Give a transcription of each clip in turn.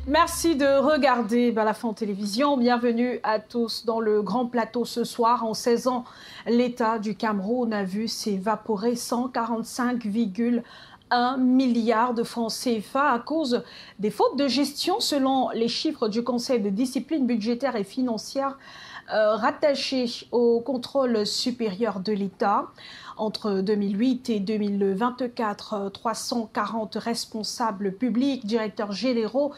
Merci de regarder Balafon Télévision. Bienvenue à tous dans le grand plateau ce soir. En 16 ans, l'État du Cameroun a vu s'évaporer 145,1 milliards de francs CFA à cause des fautes de gestion selon les chiffres du Conseil de discipline budgétaire et financière rattaché au contrôle supérieur de l'État. Entre 2008 et 2024, 340 responsables publics, directeurs généraux,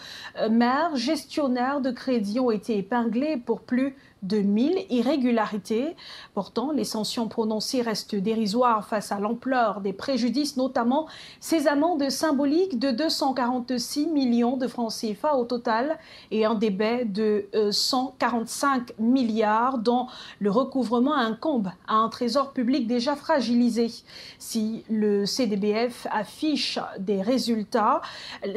maires, gestionnaires de crédit ont été épinglés pour plus de 1000 irrégularités. Pourtant, les sanctions prononcées restent dérisoires face à l'ampleur des préjudices, notamment ces amendes symboliques de 246 millions de francs CFA au total et un débit de 145 milliards dont le recouvrement incombe à un trésor public déjà fragilisé. Si le CDBF affiche des résultats,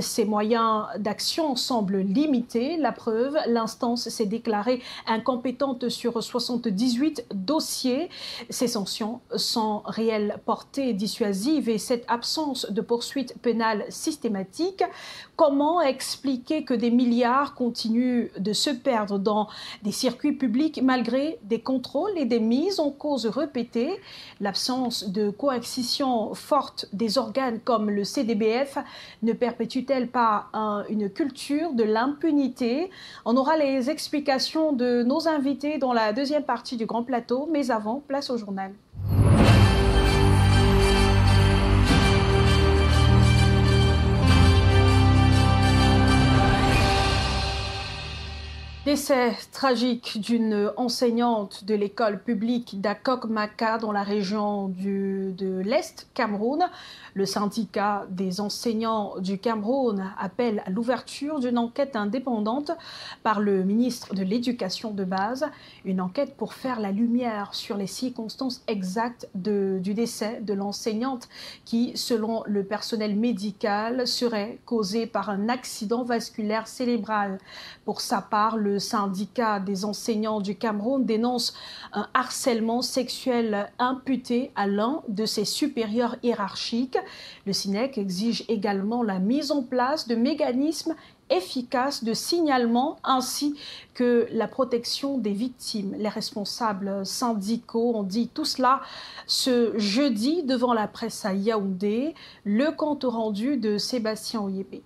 ses moyens d'action semblent limités. La preuve, l'instance s'est déclarée incompétente sur 78 dossiers. Ces sanctions sans réelle portée dissuasive et cette absence de poursuite pénale systématique. Comment expliquer que des milliards continuent de se perdre dans des circuits publics malgré des contrôles et des mises en cause répétées? L'absence de coercition forte des organes comme le CDBF ne perpétue-t-elle pas une culture de l'impunité? On aura les explications de nos invités dans la deuxième partie du Grand Plateau, mais avant, place au journal. Décès tragique d'une enseignante de l'école publique d'Akok-Maka dans la région de l'Est Cameroun. Le syndicat des enseignants du Cameroun appelle à l'ouverture d'une enquête indépendante par le ministre de l'Éducation de base. Une enquête pour faire la lumière sur les circonstances exactes du décès de l'enseignante qui, selon le personnel médical, serait causé par un accident vasculaire cérébral. Pour sa part, le syndicat des enseignants du Cameroun dénonce un harcèlement sexuel imputé à l'un de ses supérieurs hiérarchiques. Le SYNEC exige également la mise en place de mécanismes efficaces de signalement ainsi que la protection des victimes. Les responsables syndicaux ont dit tout cela ce jeudi devant la presse à Yaoundé. Le compte rendu de Sébastien Oyébé.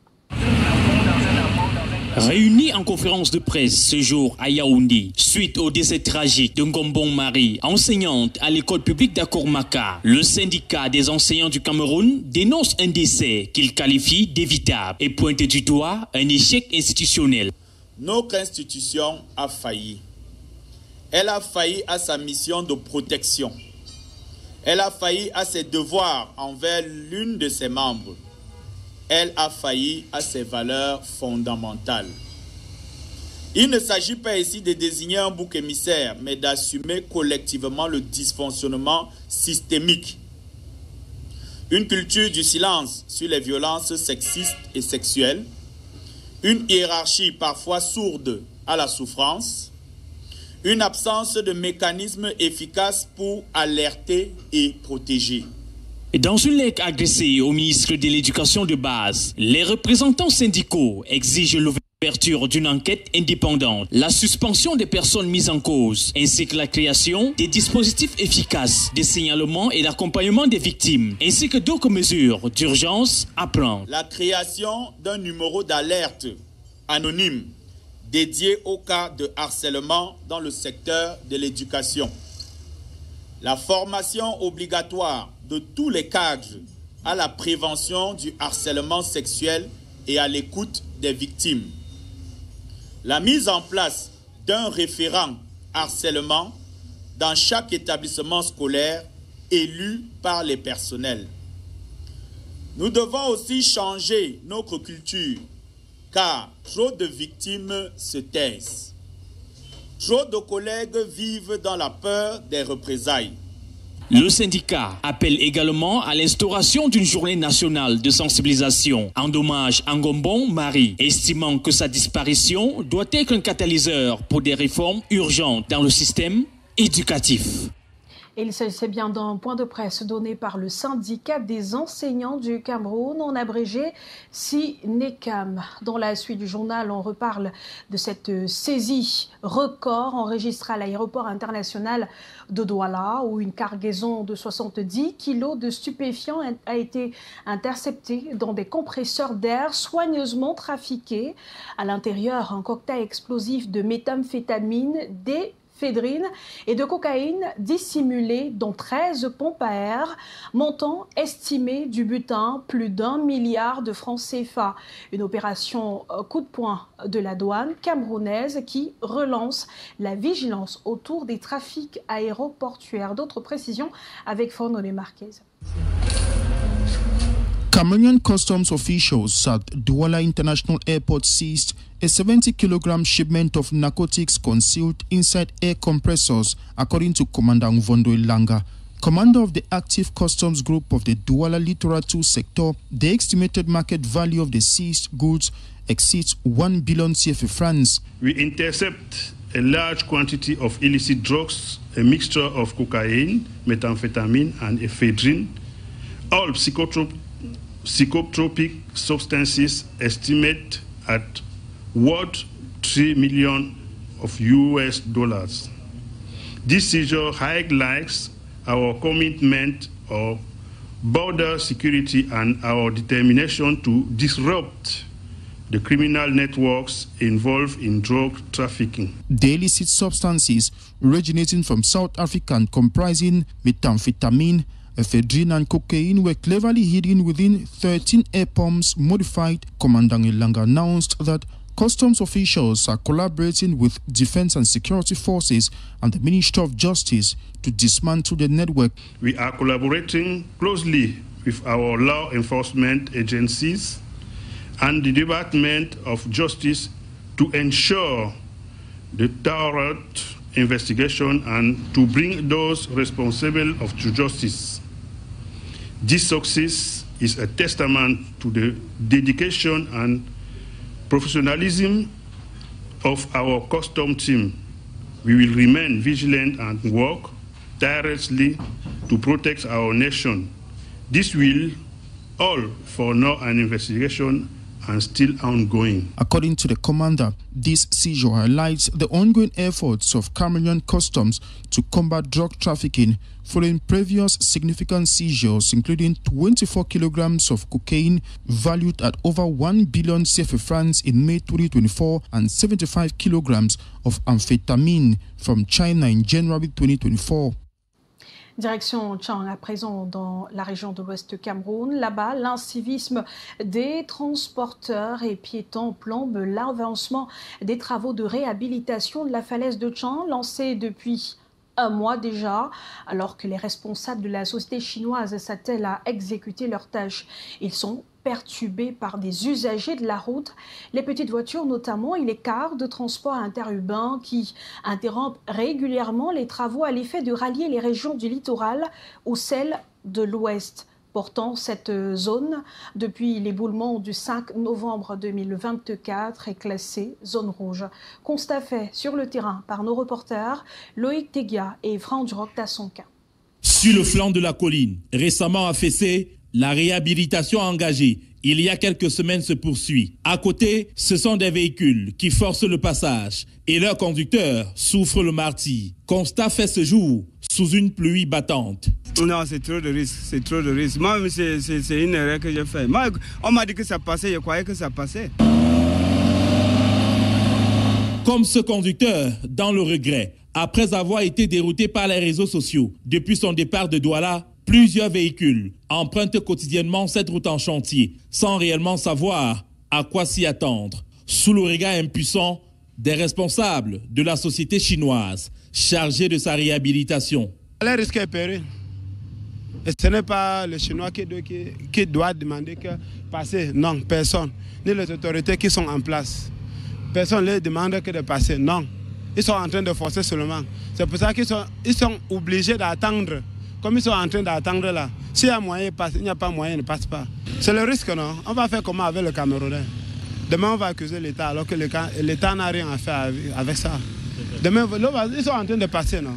Réunis en conférence de presse ce jour à Yaoundé, suite au décès tragique de Ngombong Marie, enseignante à l'école publique d'Akok-Maka, le syndicat des enseignants du Cameroun dénonce un décès qu'il qualifie d'évitable et pointe du doigt un échec institutionnel. Notre institution a failli. Elle a failli à sa mission de protection. Elle a failli à ses devoirs envers l'une de ses membres. Elle a failli à ses valeurs fondamentales. Il ne s'agit pas ici de désigner un bouc émissaire, mais d'assumer collectivement le dysfonctionnement systémique. Une culture du silence sur les violences sexistes et sexuelles, une hiérarchie parfois sourde à la souffrance, une absence de mécanismes efficaces pour alerter et protéger. Dans une lettre adressée au ministre de l'Éducation de base, les représentants syndicaux exigent l'ouverture d'une enquête indépendante, la suspension des personnes mises en cause, ainsi que la création des dispositifs efficaces de signalement et d'accompagnement des victimes, ainsi que d'autres mesures d'urgence à prendre. La création d'un numéro d'alerte anonyme dédié au cas de harcèlement dans le secteur de l'éducation. La formation obligatoire de tous les cadres à la prévention du harcèlement sexuel et à l'écoute des victimes. La mise en place d'un référent harcèlement dans chaque établissement scolaire élu par les personnels. Nous devons aussi changer notre culture, car trop de victimes se taisent. Trop de collègues vivent dans la peur des représailles. Le syndicat appelle également à l'instauration d'une journée nationale de sensibilisation en hommage à Ngombong Marie, estimant que sa disparition doit être un catalyseur pour des réformes urgentes dans le système éducatif. Et il s'agissait bien d'un point de presse donné par le syndicat des enseignants du Cameroun, en abrégé SYNECAM. Dans la suite du journal, on reparle de cette saisie record enregistrée à l'aéroport international de Douala, où une cargaison de 70 kilos de stupéfiants a été interceptée dans des compresseurs d'air soigneusement trafiqués. À l'intérieur, un cocktail explosif de méthamphétamine, d'éphédrine et de cocaïne dissimulée dans 13 pompes à air, montant estimé du butin plus d'1 milliard de francs CFA. Une opération coup de poing de la douane camerounaise qui relance la vigilance autour des trafics aéroportuaires. D'autres précisions avec Fornone Marquez. Cameroonian customs officials at Douala International Airport seized a 70-kilogram shipment of narcotics concealed inside air compressors, according to Commander Mvondo Ilanga, commander of the active customs group of the Douala Littoral 2 sector. The estimated market value of the seized goods exceeds 1 billion CFA francs. We intercept a large quantity of illicit drugs, a mixture of cocaine, methamphetamine, and ephedrine, all psychotropic substances estimated at worth $3 million of US dollars. This seizure highlights our commitment of border security and our determination to disrupt the criminal networks involved in drug trafficking. The illicit substances originating from South Africa and comprising methamphetamine, ephedrine and cocaine were cleverly hidden within 13 air pumps modified. Commandant Ilanga announced that customs officials are collaborating with defense and security forces and the Ministry of Justice to dismantle the network. We are collaborating closely with our law enforcement agencies and the Department of Justice to ensure the thorough investigation and to bring those responsible to justice. This success is a testament to the dedication and professionalism of our custom team. We will remain vigilant and work tirelessly to protect our nation. This will all for now an investigation and still ongoing. According to the commander, this seizure highlights the ongoing efforts of Cameroonian customs to combat drug trafficking following previous significant seizures, including 24 kilograms of cocaine valued at over 1 billion CFA francs in May 2024 and 75 kilograms of amphetamine from China in January 2024. Direction Tchang, à présent dans la région de l'Ouest Cameroun. Là-bas, l'incivisme des transporteurs et piétons plombe l'avancement des travaux de réhabilitation de la falaise de Tchang, lancés depuis un mois déjà, alors que les responsables de la société chinoise s'attellent à exécuter leurs tâches. Ils sont perturbés par des usagers de la route, les petites voitures notamment et les cars de transport interurbain qui interrompent régulièrement les travaux à l'effet de rallier les régions du littoral aux celles de l'Ouest. Pourtant, cette zone, depuis l'éboulement du 5 novembre 2024, est classée zone rouge. Constat fait sur le terrain par nos reporters Loïc Tegia et Franck Duroc-Tassonka. Sur le flanc de la colline, récemment affaissée, la réhabilitation engagée il y a quelques semaines se poursuit. À côté, ce sont des véhicules qui forcent le passage et leurs conducteurs souffrent le martyre. Constat fait ce jour sous une pluie battante. Non, c'est trop de risques, c'est trop de risques. Moi, c'est une erreur que j'ai faite. Moi, on m'a dit que ça passait, je croyais que ça passait. Comme ce conducteur, dans le regret, après avoir été dérouté par les réseaux sociaux depuis son départ de Douala, plusieurs véhicules empruntent quotidiennement cette route en chantier, sans réellement savoir à quoi s'y attendre, sous le regard impuissant des responsables de la société chinoise chargée de sa réhabilitation. Le risque est périlleux. Et ce n'est pas le Chinois qui doit demander que passer. Non, personne. Ni les autorités qui sont en place. Personne ne leur demande que de passer. Non. Ils sont en train de forcer seulement. C'est pour ça qu'ils sont obligés d'attendre. Comme ils sont en train d'attendre là. S'il y a moyen, ils passent. Il n'y a pas moyen, ils ne passent pas. C'est le risque, non? On va faire comment avec le Camerounais? Demain, on va accuser l'État alors que l'État n'a rien à faire avec ça. Demain, ils sont en train de passer, non?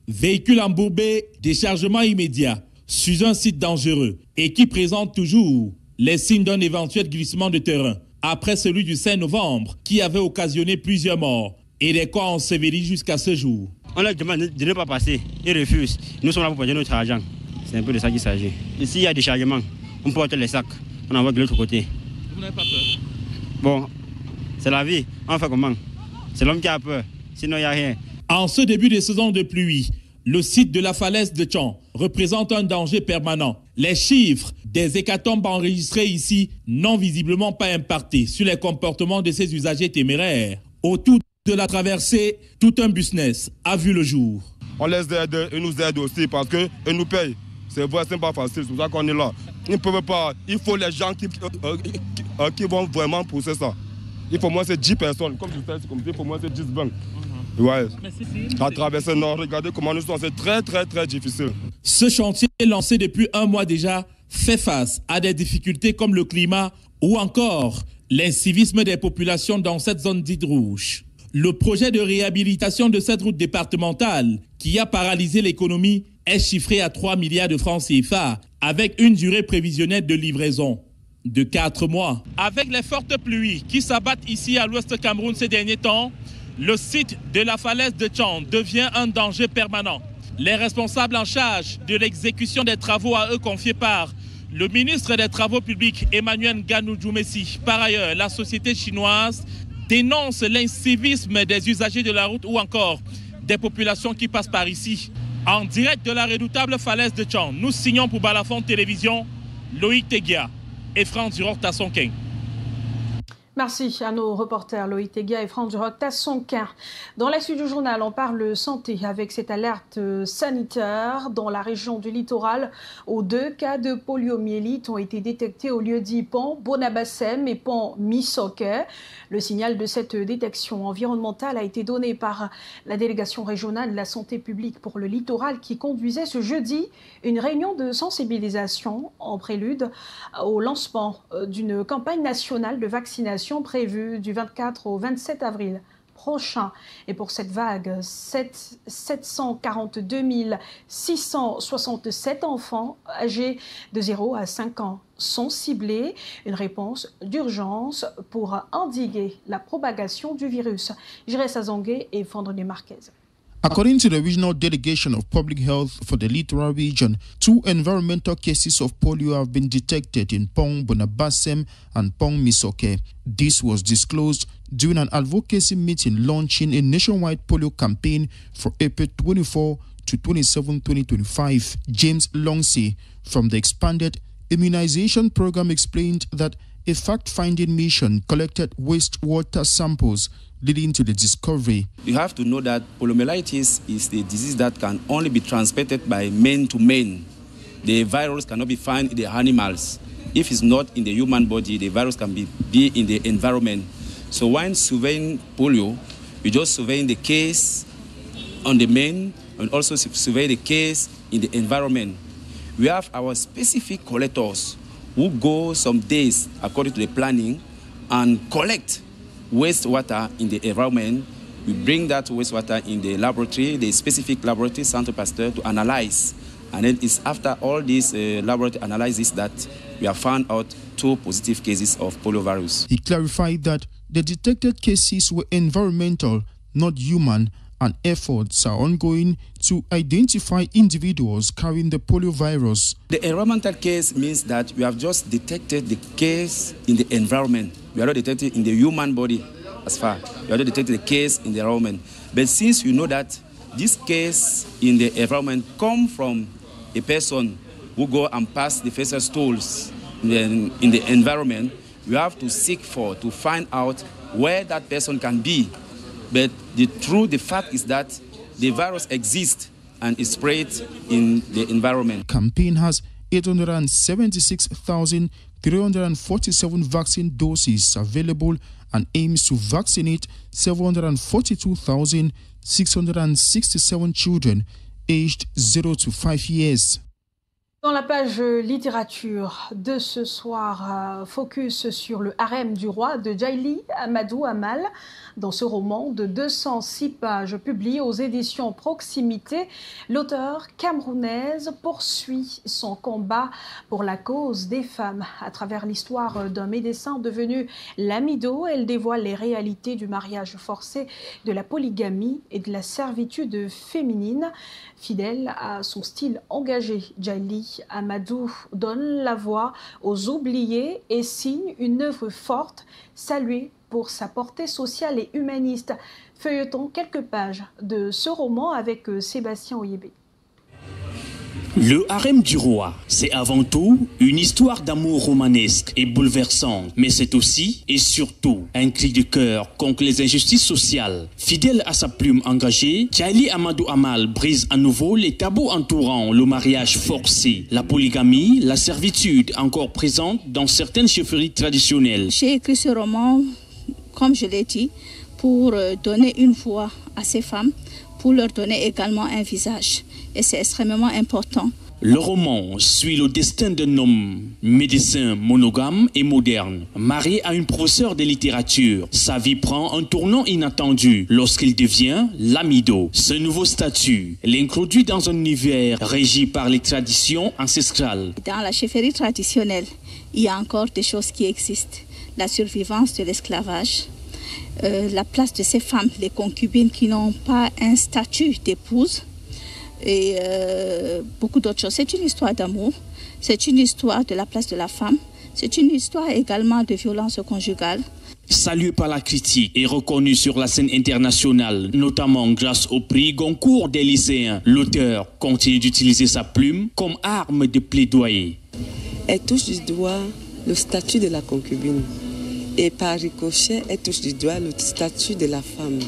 Véhicule embourbé, déchargement immédiat sur un site dangereux et qui présente toujours les signes d'un éventuel glissement de terrain après celui du 5 novembre qui avait occasionné plusieurs morts et des corps ensevelis jusqu'à ce jour. On leur demande de ne pas passer, ils refusent. Nous sommes là pour payer notre argent. C'est un peu de ça qu'il s'agit. Ici, il y a des chargements. On porte les sacs, on envoie de l'autre côté. Vous n'avez pas peur? Bon, c'est la vie. On fait comment? C'est l'homme qui a peur. Sinon, il n'y a rien. En ce début de saison de pluie, le site de la falaise de Tchon représente un danger permanent. Les chiffres des hécatombes enregistrées ici n'ont visiblement pas impacté sur les comportements de ces usagers téméraires. Autour de la traversée, tout un business a vu le jour. On les aide, ils nous aident aussi parce qu'ils nous payent. C'est vrai, c'est pas facile, c'est pour ça qu'on est là. Ils ne peuvent pas, il faut les gens qui vont vraiment pousser ça. Il faut moins c'est 10 personnes, comme je sais, il faut moins c'est 10 banques. Ouais. À traverser Nord, regardez comment nous sommes, c'est très très très difficile. Ce chantier lancé depuis un mois déjà fait face à des difficultés comme le climat ou encore l'incivisme des populations dans cette zone dite rouge. Le projet de réhabilitation de cette route départementale qui a paralysé l'économie est chiffré à 3 milliards de francs CFA avec une durée prévisionnelle de livraison de 4 mois. Avec les fortes pluies qui s'abattent ici à l'ouest Cameroun ces derniers temps, le site de la falaise de Tchon devient un danger permanent. Les responsables en charge de l'exécution des travaux à eux confiés par le ministre des Travaux publics Emmanuel Ganou-Djoumessi, par ailleurs la société chinoise, dénonce l'incivisme des usagers de la route ou encore des populations qui passent par ici. En direct de la redoutable falaise de Tchon, nous signons pour Balafon Télévision Loïc Tegia et Franck Duroc-Tassonquin. Merci à nos reporters Loïc Tegia et Franck Duroc-Tassonquin. Dans la suite du journal, on parle santé avec cette alerte sanitaire. Dans la région du littoral, où 2 cas de poliomyélite ont été détectés au lieu-dit pont Bonabassem et pont Missoké. Le signal de cette détection environnementale a été donné par la délégation régionale de la santé publique pour le littoral qui conduisait ce jeudi une réunion de sensibilisation en prélude au lancement d'une campagne nationale de vaccination prévue du 24 au 27 avril prochain. Et pour cette vague, 742 667 enfants âgés de 0 à 5 ans sont ciblés. Une réponse d'urgence pour endiguer la propagation du virus. Jires Azangue et Fondrene Marquez. According to the Regional Delegation of Public Health for the Littoral Region, 2 environmental cases of polio have been detected in Pong Bonabassem and Pong Missoké. This was disclosed during an advocacy meeting launching a nationwide polio campaign for April 24 to 27, 2025. James Longsey from the expanded immunization program explained that a fact-finding mission collected wastewater samples leading to the discovery. You have to know that poliomyelitis is a disease that can only be transmitted by man to man. The virus cannot be found in the animals. If it's not in the human body, the virus can be in the environment. So when surveying polio, you just survey the case on the man and also survey the case in the environment. We have our specific collectors who go some days according to the planning and collect wastewater in the environment. We bring that wastewater in the laboratory, the specific laboratory, Centre Pasteur, to analyze. And then it's after all these laboratory analysis that we have found out 2 positive cases of poliovirus. He clarified that the detected cases were environmental, not human, and efforts are ongoing to identify individuals carrying the poliovirus. The environmental case means that we have just detected the case in the environment. We are not detecting in the human body as far. We are not detecting the case in the environment. But since you know that this case in the environment come from a person who go and pass the fecal stools in the environment, we have to seek to find out where that person can be. But the fact is that the virus exists and is spread in the environment. Campaign has 876,347 vaccine doses available and aims to vaccinate 742,667 children aged 0 to 5 years. Dans la page littérature de ce soir, focus sur le harem du roi de Djaïli Amadou Amal. Dans ce roman de 206 pages publié aux éditions Proximité, l'auteur camerounaise poursuit son combat pour la cause des femmes. À travers l'histoire d'un médecin devenu lamido, elle dévoile les réalités du mariage forcé, de la polygamie et de la servitude féminine. Fidèle à son style engagé, Djaïli Amadou donne la voix aux oubliés et signe une œuvre forte, saluée pour sa portée sociale et humaniste. Feuilletons quelques pages de ce roman avec Sébastien Oyébé. Le harem du roi, c'est avant tout une histoire d'amour romanesque et bouleversante, mais c'est aussi et surtout un cri de cœur contre les injustices sociales. Fidèle à sa plume engagée, Djaïli Amadou Amal brise à nouveau les tabous entourant le mariage forcé, la polygamie, la servitude encore présente dans certaines chefferies traditionnelles. J'ai écrit ce roman, comme je l'ai dit, pour donner une voix à ces femmes, pour leur donner également un visage. Et c'est extrêmement important. Le roman suit le destin d'un homme, médecin monogame et moderne, marié à une professeure de littérature. Sa vie prend un tournant inattendu lorsqu'il devient lamido. Ce nouveau statut l'introduit dans un univers régi par les traditions ancestrales. Dans la chefferie traditionnelle, il y a encore des choses qui existent. La survivance de l'esclavage, la place de ces femmes, les concubines qui n'ont pas un statut d'épouse, et beaucoup d'autres choses. C'est une histoire d'amour, c'est une histoire de la place de la femme, c'est une histoire également de violence conjugale. Salué par la critique et reconnu sur la scène internationale, notamment grâce au prix Goncourt des lycéens, l'auteur continue d'utiliser sa plume comme arme de plaidoyer. Elle touche du doigt le statut de la concubine et par ricochet, elle touche du doigt le statut de la femme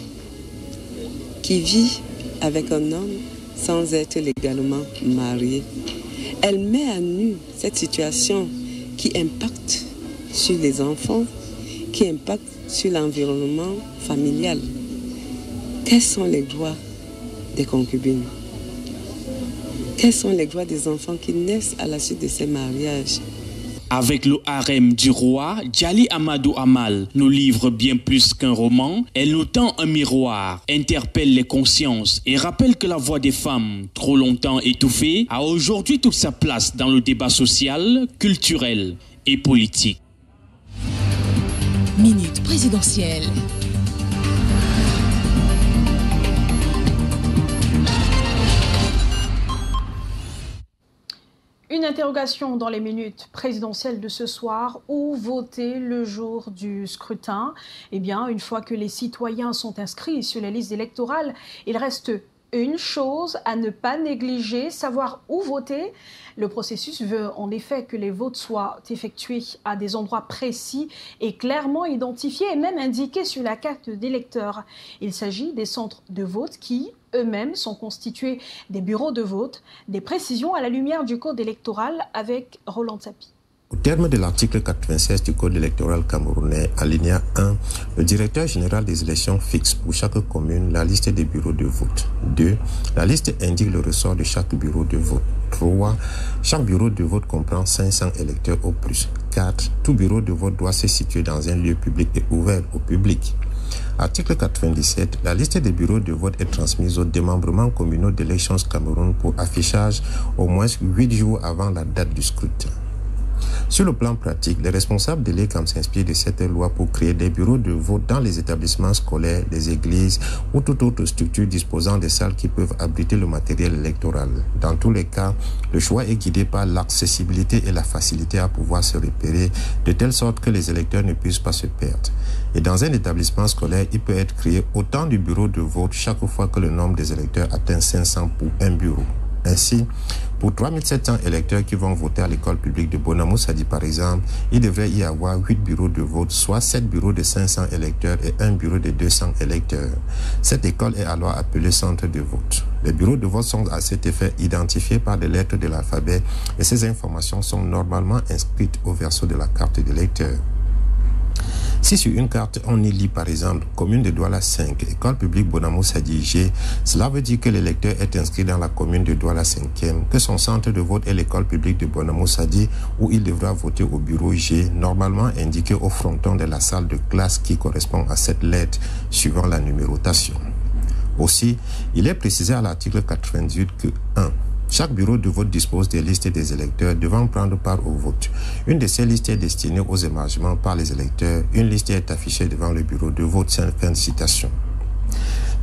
qui vit avec un homme sans être légalement mariée. Elle met à nu cette situation qui impacte sur les enfants, qui impacte sur l'environnement familial. Quels sont les droits des concubines? Quels sont les droits des enfants qui naissent à la suite de ces mariages? Avec le harem du roi, Djaïli Amadou Amal nous livre bien plus qu'un roman. Elle nous tend un miroir, interpelle les consciences et rappelle que la voix des femmes, trop longtemps étouffée, a aujourd'hui toute sa place dans le débat social, culturel et politique. Minute présidentielle. Une interrogation dans les minutes présidentielles de ce soir. Où voter le jour du scrutin? Eh bien, une fois que les citoyens sont inscrits sur les listes électorales, il reste une chose à ne pas négliger, savoir où voter. Le processus veut en effet que les votes soient effectués à des endroits précis et clairement identifiés et même indiqués sur la carte d'électeur. Il s'agit des centres de vote qui, eux-mêmes, sont constitués des bureaux de vote. Des précisions à la lumière du code électoral avec Roland Tapi. Au terme de l'article 96 du Code électoral camerounais, alinéa 1, le directeur général des élections fixe pour chaque commune la liste des bureaux de vote. 2. La liste indique le ressort de chaque bureau de vote. 3. Chaque bureau de vote comprend 500 électeurs au plus. 4. Tout bureau de vote doit se situer dans un lieu public et ouvert au public. Article 97. La liste des bureaux de vote est transmise aux démembrements communaux d'Elections Cameroun pour affichage au moins 8 jours avant la date du scrutin. Sur le plan pratique, les responsables de l'ECAM s'inspirent de cette loi pour créer des bureaux de vote dans les établissements scolaires, les églises ou toute autre structure disposant des salles qui peuvent abriter le matériel électoral. Dans tous les cas, le choix est guidé par l'accessibilité et la facilité à pouvoir se repérer de telle sorte que les électeurs ne puissent pas se perdre. Et dans un établissement scolaire, il peut être créé autant de bureaux de vote chaque fois que le nombre des électeurs atteint 500 pour un bureau. Ainsi, pour 3700 électeurs qui vont voter à l'école publique de Bonamou-Sadi par exemple, il devrait y avoir 8 bureaux de vote, soit 7 bureaux de 500 électeurs et un bureau de 200 électeurs. Cette école est alors appelée centre de vote. Les bureaux de vote sont à cet effet identifiés par des lettres de l'alphabet et ces informations sont normalement inscrites au verso de la carte d'électeur. Si sur une carte on y lit par exemple commune de Douala 5, école publique Bonamou Sadi G, cela veut dire que l'électeur est inscrit dans la commune de Douala 5e, que son centre de vote est l'école publique de Bonamou Sadi où il devra voter au bureau G, normalement indiqué au fronton de la salle de classe qui correspond à cette lettre suivant la numérotation. Aussi, il est précisé à l'article 98 que 1. Chaque bureau de vote dispose des listes des électeurs devant prendre part au vote. Une de ces listes est destinée aux émargements par les électeurs. Une liste est affichée devant le bureau de vote. Fin de citation.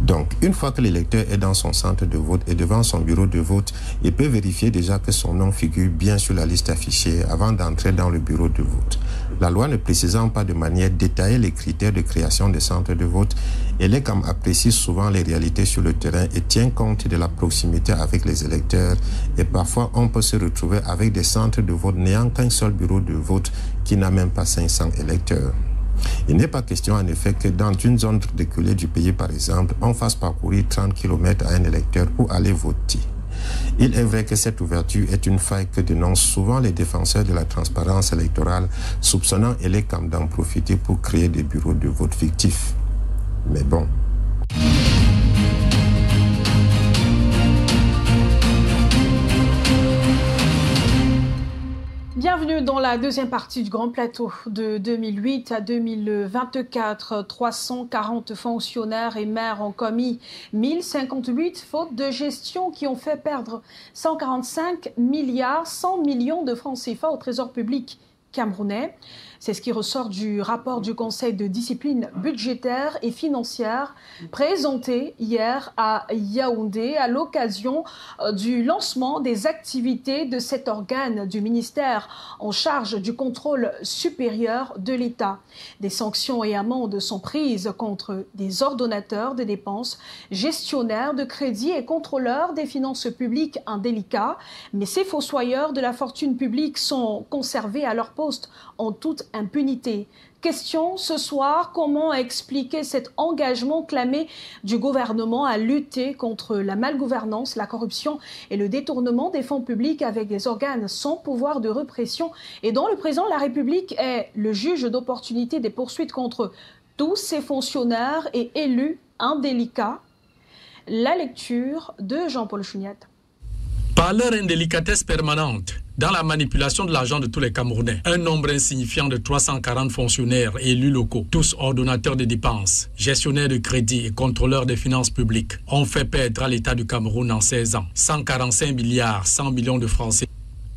Donc, une fois que l'électeur est dans son centre de vote et devant son bureau de vote, il peut vérifier déjà que son nom figure bien sur la liste affichée avant d'entrer dans le bureau de vote. La loi ne précisant pas de manière détaillée les critères de création des centres de vote, elle est comme apprécie souvent les réalités sur le terrain et tient compte de la proximité avec les électeurs. Et parfois, on peut se retrouver avec des centres de vote n'ayant qu'un seul bureau de vote qui n'a même pas 500 électeurs. Il n'est pas question en effet que dans une zone reculée du pays par exemple, on fasse parcourir 30 km à un électeur pour aller voter. Il est vrai que cette ouverture est une faille que dénoncent souvent les défenseurs de la transparence électorale, soupçonnant Elecam d'en profiter pour créer des bureaux de vote fictifs. Mais bon. Bienvenue dans la deuxième partie du Grand Plateau. De 2008 à 2024, 340 fonctionnaires et maires ont commis 1058 fautes de gestion qui ont fait perdre 145 milliards 100 millions de francs CFA au trésor public camerounais. C'est ce qui ressort du rapport du Conseil de discipline budgétaire et financière présenté hier à Yaoundé à l'occasion du lancement des activités de cet organe du ministère en charge du contrôle supérieur de l'État. Des sanctions et amendes sont prises contre des ordonnateurs de dépenses, gestionnaires de crédit et contrôleurs des finances publiques indélicats. Mais ces fossoyeurs de la fortune publique sont conservés à leur poste en toute impunité. Question ce soir, comment expliquer cet engagement clamé du gouvernement à lutter contre la malgouvernance, la corruption et le détournement des fonds publics avec des organes sans pouvoir de répression et dont le président de la République est le juge d'opportunité des poursuites contre tous ces fonctionnaires et élus indélicats? La lecture de Jean-Paul Chouniat. Par leur indélicatesse permanente dans la manipulation de l'argent de tous les Camerounais, un nombre insignifiant de 340 fonctionnaires et élus locaux, tous ordonnateurs de dépenses, gestionnaires de crédit et contrôleurs des finances publiques, ont fait perdre à l'État du Cameroun en 16 ans 145 milliards 100 millions de francs CFA.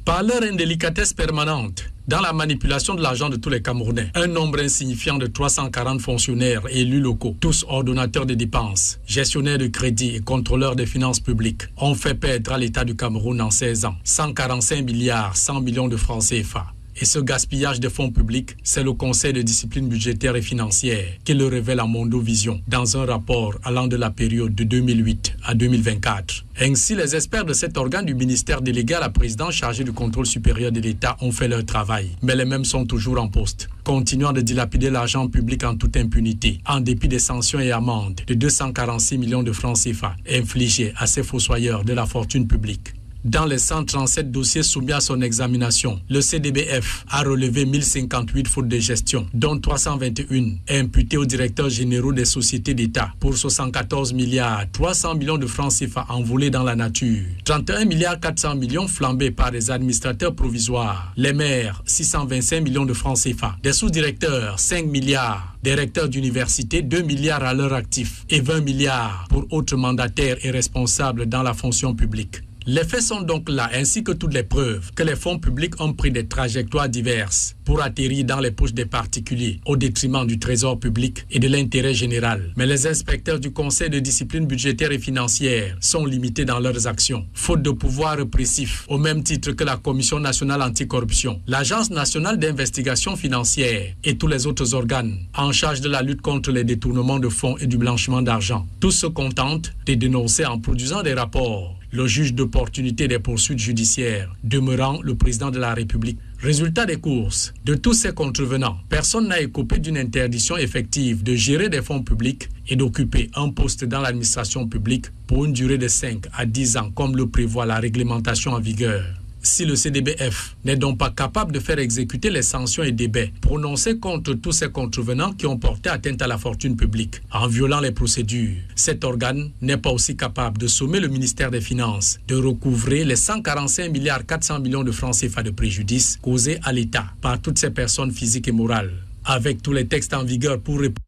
Par leur indélicatesse permanente dans la manipulation de l'argent de tous les Camerounais, un nombre insignifiant de 340 fonctionnaires et élus locaux, tous ordonnateurs de dépenses, gestionnaires de crédit et contrôleurs des finances publiques, ont fait perdre à l'État du Cameroun en 16 ans 145 milliards 100 millions de francs CFA. Et ce gaspillage de fonds publics, c'est le Conseil de discipline budgétaire et financière qui le révèle à Mondovision dans un rapport allant de la période de 2008 à 2024. Ainsi, les experts de cet organe du ministère délégué à la présidence chargée du contrôle supérieur de l'État ont fait leur travail. Mais les mêmes sont toujours en poste, continuant de dilapider l'argent public en toute impunité, en dépit des sanctions et amendes de 246 millions de francs CFA infligées à ces fossoyeurs de la fortune publique. Dans les 137 dossiers soumis à son examination, le CDBF a relevé 1058 fautes de gestion, dont 321 imputées aux directeurs généraux des sociétés d'État pour 74 milliards 300 millions de francs CFA envolés dans la nature, 31 milliards 400 millions flambés par des administrateurs provisoires, les maires 625 millions de francs CFA, des sous-directeurs 5 milliards, des recteurs d'université 2 milliards à leur actif et 20 milliards pour autres mandataires et responsables dans la fonction publique. Les faits sont donc là, ainsi que toutes les preuves que les fonds publics ont pris des trajectoires diverses pour atterrir dans les poches des particuliers au détriment du trésor public et de l'intérêt général. Mais les inspecteurs du Conseil de discipline budgétaire et financière sont limités dans leurs actions, faute de pouvoir répressif, au même titre que la Commission nationale anticorruption, l'Agence nationale d'investigation financière et tous les autres organes en charge de la lutte contre les détournements de fonds et du blanchiment d'argent. Tous se contentent de dénoncer en produisant des rapports le juge d'opportunité des poursuites judiciaires demeurant le président de la République. Résultat des courses, de tous ces contrevenants, personne n'a écopé d'une interdiction effective de gérer des fonds publics et d'occuper un poste dans l'administration publique pour une durée de 5 à 10 ans comme le prévoit la réglementation en vigueur. Si le CDBF n'est donc pas capable de faire exécuter les sanctions et débats prononcés contre tous ces contrevenants qui ont porté atteinte à la fortune publique en violant les procédures, cet organe n'est pas aussi capable de sommer le ministère des Finances de recouvrer les 145 milliards 400 millions de francs CFA de préjudice causés à l'État par toutes ces personnes physiques et morales. Avec tous les textes en vigueur pour répondre.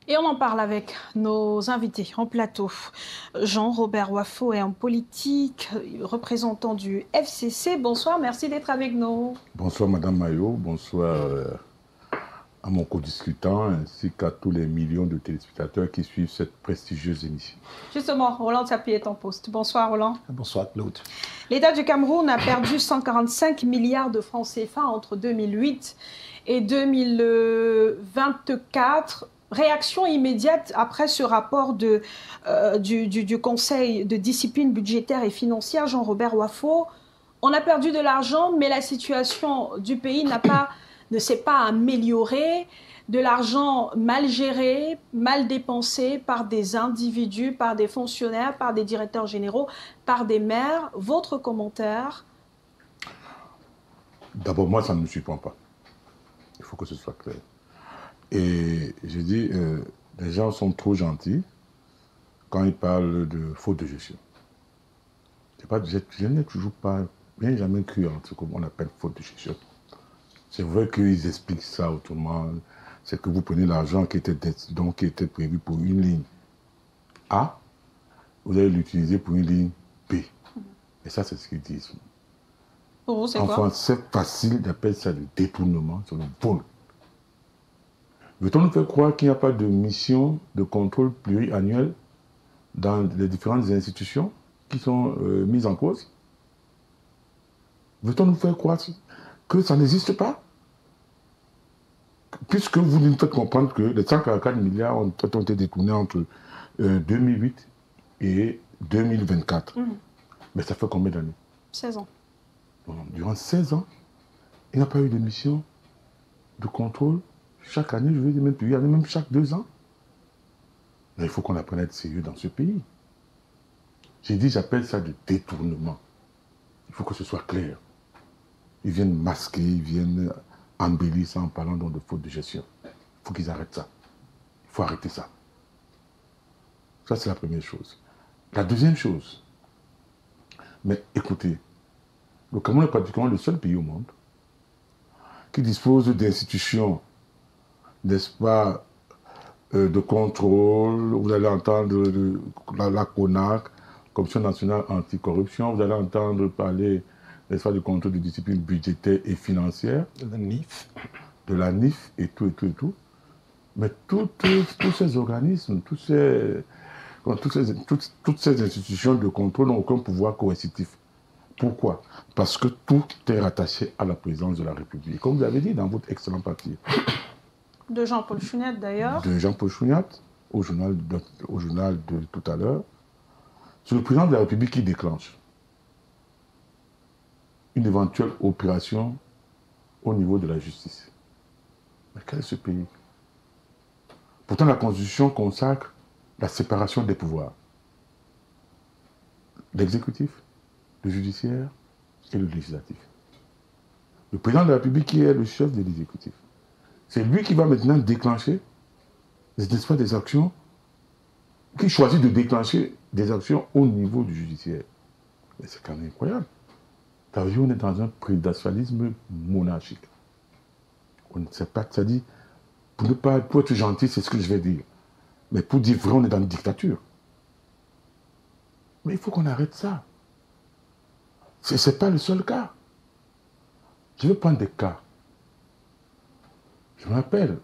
Et on en parle avec nos invités en plateau. Jean-Robert Wafo est un politique, représentant du FCC. Bonsoir, merci d'être avec nous. Bonsoir Madame Maillot, bonsoir à mon co-discutant ainsi qu'à tous les millions de téléspectateurs qui suivent cette prestigieuse émission. Justement, Roland Tsapi est en poste. Bonsoir Roland. Bonsoir Claude. L'État du Cameroun a perdu 145 milliards de francs CFA entre 2008 et 2024. Réaction immédiate après ce rapport du Conseil de discipline budgétaire et financière, Jean-Robert Wafo. On a perdu de l'argent, mais la situation du pays ne s'est pas améliorée. De l'argent mal géré, mal dépensé par des individus, par des fonctionnaires, par des directeurs généraux, par des maires. Votre commentaire? D'abord, moi, ça ne me surprend pas. Il faut que ce soit clair. Et je dis, les gens sont trop gentils quand ils parlent de faute de gestion. Je n'ai toujours pas, bien jamais cru en ce qu'on appelle faute de gestion. C'est vrai qu'ils expliquent ça autrement. C'est que vous prenez l'argent qui était prévu pour une ligne A, vous allez l'utiliser pour une ligne B. Et ça, c'est ce qu'ils disent. Pour vous, c'est quoi? Enfin, c'est facile d'appeler ça le détournement, c'est le vol. Veut-on nous faire croire qu'il n'y a pas de mission de contrôle pluriannuel dans les différentes institutions qui sont mises en cause? Veut-on nous faire croire que ça n'existe pas? Puisque vous nous faites comprendre que les 144 milliards ont été détournés entre 2008 et 2024. Mais ça fait combien d'années? 16 ans. Bon, durant 16 ans, il n'y a pas eu de mission de contrôle. Chaque année, je veux dire, même chaque 2 ans. Mais il faut qu'on apprenne à être sérieux dans ce pays. J'ai dit, j'appelle ça du détournement. Il faut que ce soit clair. Ils viennent masquer, ils viennent embellir ça en parlant donc de faute de gestion. Il faut qu'ils arrêtent ça. Il faut arrêter ça. Ça, c'est la première chose. La deuxième chose, mais écoutez, le Cameroun est pratiquement le seul pays au monde qui dispose d'institutions, n'est-ce pas, de contrôle. Vous allez entendre la CONAC, Commission nationale anticorruption, vous allez entendre parler, n'est-ce pas, du contrôle de discipline budgétaire et financière. De la NIF. De la NIF et tout. Mais tous ces organismes, toutes ces institutions de contrôle n'ont aucun pouvoir coercitif. Pourquoi? Parce que tout est rattaché à la présidence de la République. Comme vous avez dit dans votre excellent papier. De Jean-Paul Chouniat d'ailleurs. De Jean-Paul Chouniat, au journal de tout à l'heure. C'est le président de la République qui déclenche une éventuelle opération au niveau de la justice. Mais quel est ce pays? Pourtant, la Constitution consacre la séparation des pouvoirs. L'exécutif, le judiciaire et le législatif. Le président de la République qui est le chef de l'exécutif. C'est lui qui va maintenant déclencher, n'est-ce pas, des actions, qui choisit de déclencher des actions au niveau du judiciaire. Mais c'est quand même incroyable. On est dans un présidentialisme monarchique. On ne sait pas, c'est-à-dire, pour être gentil, c'est ce que je vais dire. Mais pour dire vrai, on est dans une dictature. Mais il faut qu'on arrête ça. Ce n'est pas le seul cas. Je vais prendre des cas. Je me rappelle,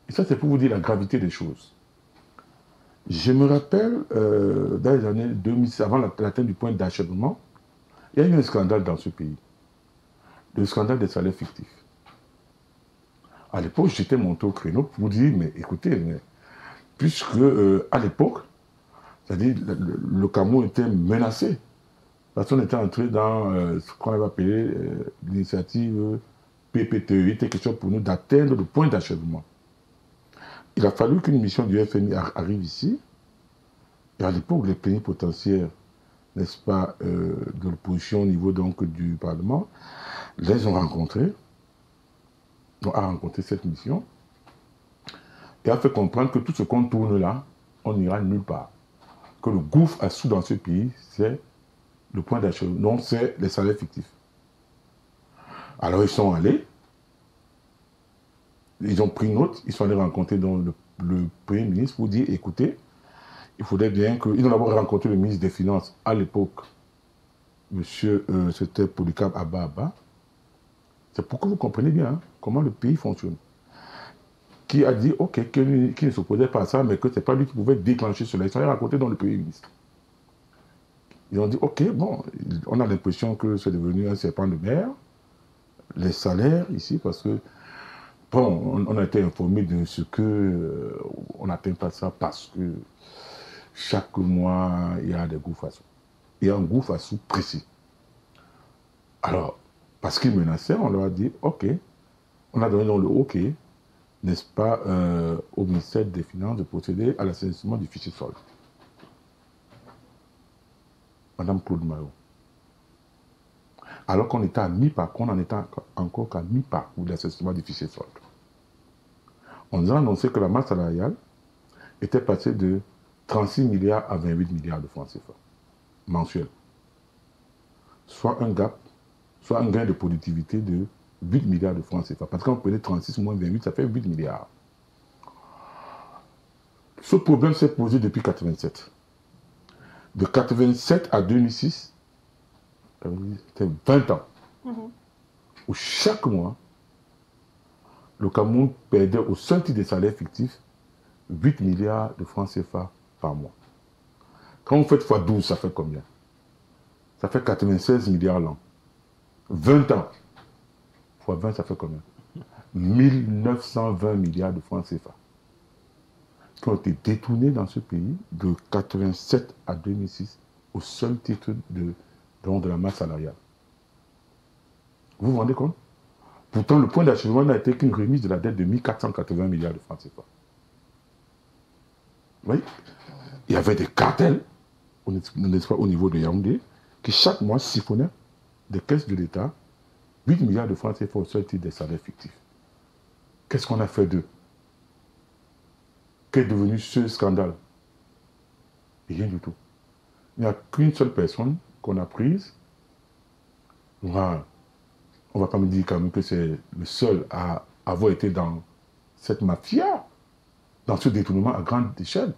et ça c'est pour vous dire la gravité des choses. Je me rappelle, dans les années 2000, avant l'atteinte du point d'achèvement, il y a eu un scandale dans ce pays. Le scandale des salaires fictifs. À l'époque, j'étais monté au créneau pour vous dire, mais écoutez, puisque à l'époque, c'est-à-dire le Cameroun était menacé, parce qu'on était entré dans ce qu'on avait appelé l'initiative PPTE. Il était question pour nous d'atteindre le point d'achèvement. Il a fallu qu'une mission du FMI arrive ici, et à l'époque, les plénipotentiaires n'est-ce pas, de l'opposition au niveau donc du Parlement, les ont rencontrés, a rencontré cette mission, et a fait comprendre que tout ce qu'on tourne là, on n'ira nulle part. Que le gouffre à sous dans ce pays, c'est le point d'achèvement, non, c'est les salaires fictifs. Alors ils sont allés, ils ont pris note, ils sont allés rencontrer donc le Premier ministre pour dire, écoutez, il faudrait bien que... Ils ont d'abord rencontré le ministre des Finances à l'époque, c'était Polycarpe Abba. C'est pour que vous compreniez bien hein, comment le pays fonctionne. Qui a dit, ok, qu'il ne s'opposait pas à ça, mais que ce n'est pas lui qui pouvait déclencher cela. Ils sont allés rencontrer dans le Premier ministre. Ils ont dit, ok, bon, on a l'impression que c'est devenu un serpent de mer, les salaires ici, parce que, bon, on a été informé de ce que on n'atteint pas ça parce que chaque mois, il y a des gouffres à sous. Il y a un gouffre à sous précis. Alors, parce qu'ils menaçaient, on leur a dit, ok, on a donné dans le OK, n'est-ce pas, au ministère des Finances de procéder à l'assainissement du fichier solde. Madame Claude Maillot. Alors qu'on était à mi-parcours, on en était encore qu'à mi-parcours de l'assainissement du fichier solde. On nous a annoncé que la masse salariale était passée de 36 milliards à 28 milliards de francs CFA mensuels. Soit un gap, soit un gain de productivité de 8 milliards de francs CFA. Parce qu'on prenait 36 moins 28, ça fait 8 milliards. Ce problème s'est posé depuis 1987. De 1987 à 2006, c'était 20 ans, où chaque mois, le Cameroun perdait au seul titre des salaires fictifs 8 milliards de francs CFA par mois. Quand vous faites x12, ça fait combien? Ça fait 96 milliards l'an. 20 ans. X 20, ça fait combien? 1920 milliards de francs CFA. Qui ont été détournés dans ce pays de 1987 à 2006 au seul titre de la masse salariale. Vous vous rendez compte? Pourtant, le point d'achèvement n'a été qu'une remise de la dette de 1480 milliards de francs CFA. Vous voyez? Il y avait des cartels, n'est-ce pas, au niveau de Yaoundé, qui chaque mois siphonnaient des caisses de l'État 8 milliards de francs CFA au seul titre des salaires fictifs. Qu'est-ce qu'on a fait d'eux? Qu'est devenu ce scandale? Rien du tout. Il n'y a qu'une seule personne qu'on a prise. On ne va pas me dire quand même que c'est le seul à avoir été dans cette mafia, dans ce détournement à grande échelle.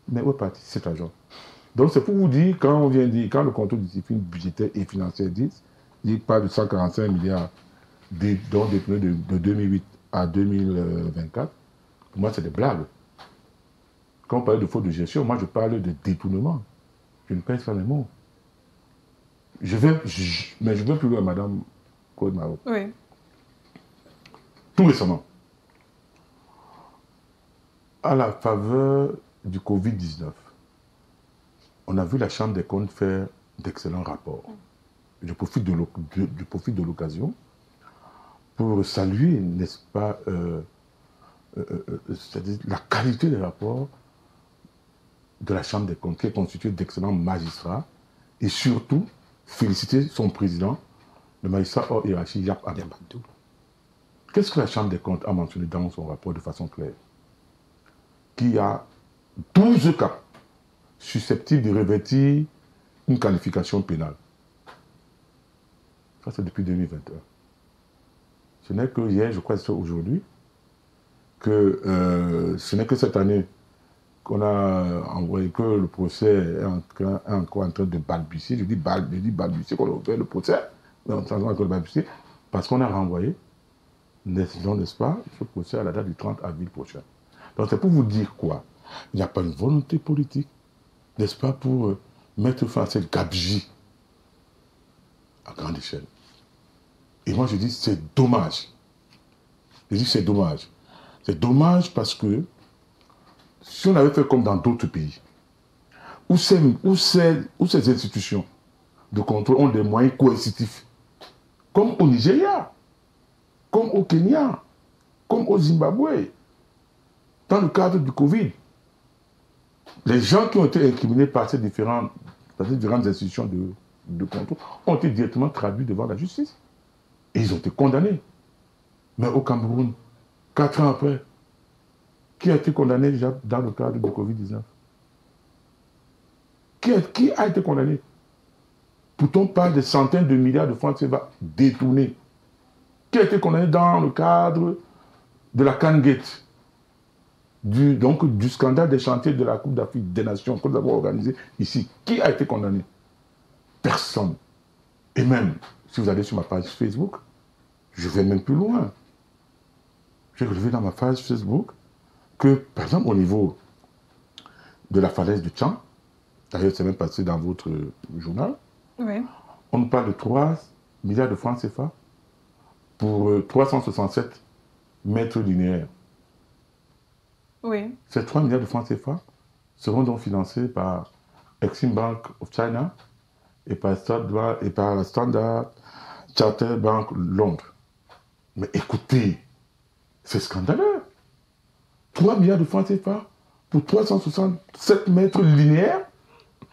Mais où est parti cet argent? Donc c'est pour vous dire, quand on vient dire, quand le contrôle de discipline budgétaire et financière dit, il parle de 145 milliards dont détenus de 2008 à 2024, pour moi c'est des blagues. Quand on parle de faute de gestion, moi je parle de détournement. Je ne pèse pas les mots. Mais je veux plus loin, Madame Claude Maillot. Oui. Tout récemment, à la faveur du Covid-19, on a vu la Chambre des comptes faire d'excellents rapports. Je profite de l'occasion pour saluer, n'est-ce pas, c'est-à-dire la qualité des rapports de la Chambre des comptes, qui est constituée d'excellents magistrats, et surtout féliciter son président, le magistrat hors hiérarchie, Yap Abdou. Qu'est-ce que la Chambre des comptes a mentionné dans son rapport de façon claire? Qu'il y a 12 cas susceptibles de revêtir une qualification pénale. Ça, c'est depuis 2021. Ce n'est que hier, je crois que c'est aujourd'hui, que ce n'est que cette année qu'on a envoyé, que le procès est encore en train de balbutier. Je dis balbutier, qu'on a ouvert le procès, mais on est en train de balbutier, parce qu'on a renvoyé, n'est-ce pas, ce procès à la date du 30 avril prochain. Donc c'est pour vous dire quoi? Il n'y a pas une volonté politique, n'est-ce pas, pour mettre fin à cette gabegie à grande échelle. Et moi je dis c'est dommage. Je dis c'est dommage. C'est dommage parce que si on avait fait comme dans d'autres pays, où ces institutions de contrôle ont des moyens coercitifs, comme au Nigeria, comme au Kenya, comme au Zimbabwe, dans le cadre du Covid, les gens qui ont été incriminés par ces différents dans ces différentes institutions de contrôle, ont été directement traduits devant la justice. Et ils ont été condamnés. Mais au Cameroun, 4 ans après, qui a été condamné déjà dans le cadre du Covid-19? Qui a été condamné? Pourtant, pas des centaines de milliards de francs CFA détournés. Qui a été condamné dans le cadre de la CANGate, du scandale des chantiers de la Coupe d'Afrique des Nations que nous avons organisé ici? Qui a été condamné? Personne. Et même, si vous allez sur ma page Facebook, je vais même plus loin. J'ai relevé dans ma page Facebook que, par exemple, au niveau de la falaise du Tchang, d'ailleurs, c'est même passé dans votre journal, oui. On nous parle de 3 milliards de francs CFA pour 367 mètres linéaires. Oui. Ces 3 milliards de francs CFA seront donc financés par Exim Bank of China et par la Standard Chartered Bank Londres. Mais écoutez, c'est scandaleux. 3 milliards de francs CFA pour 367 mètres linéaires.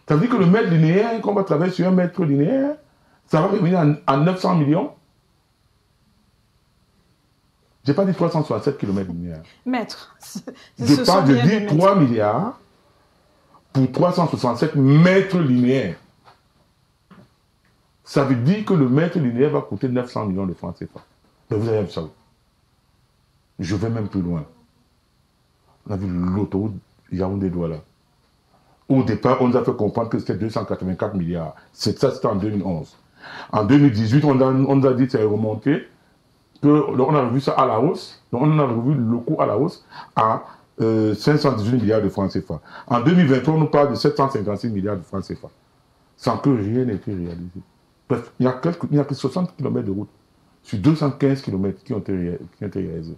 Ça veut dire que le mètre linéaire, qu'on va travailler sur un mètre linéaire, ça va revenir à 900 millions. Je n'ai pas dit 367 km linéaires. Mètres. Je dis 3 milliards pour 367 mètres linéaires. Ça veut dire que le mètre linéaire va coûter 900 millions de francs CFA. Mais vous avez vu ça. Je vais même plus loin. On a vu l'autoroute Yaoundé-Douala. Au départ, on nous a fait comprendre que c'était 284 milliards. C'était en 2011. En 2018, on nous a dit que ça est remonté, on a revu ça à la hausse, donc on a revu le coût à la hausse à 518 milliards de francs CFA. En 2023, on nous parle de 756 milliards de francs CFA, sans que rien n'ait été réalisé. Bref, il n'y a que 60 km de route sur 215 km qui ont été réalisés.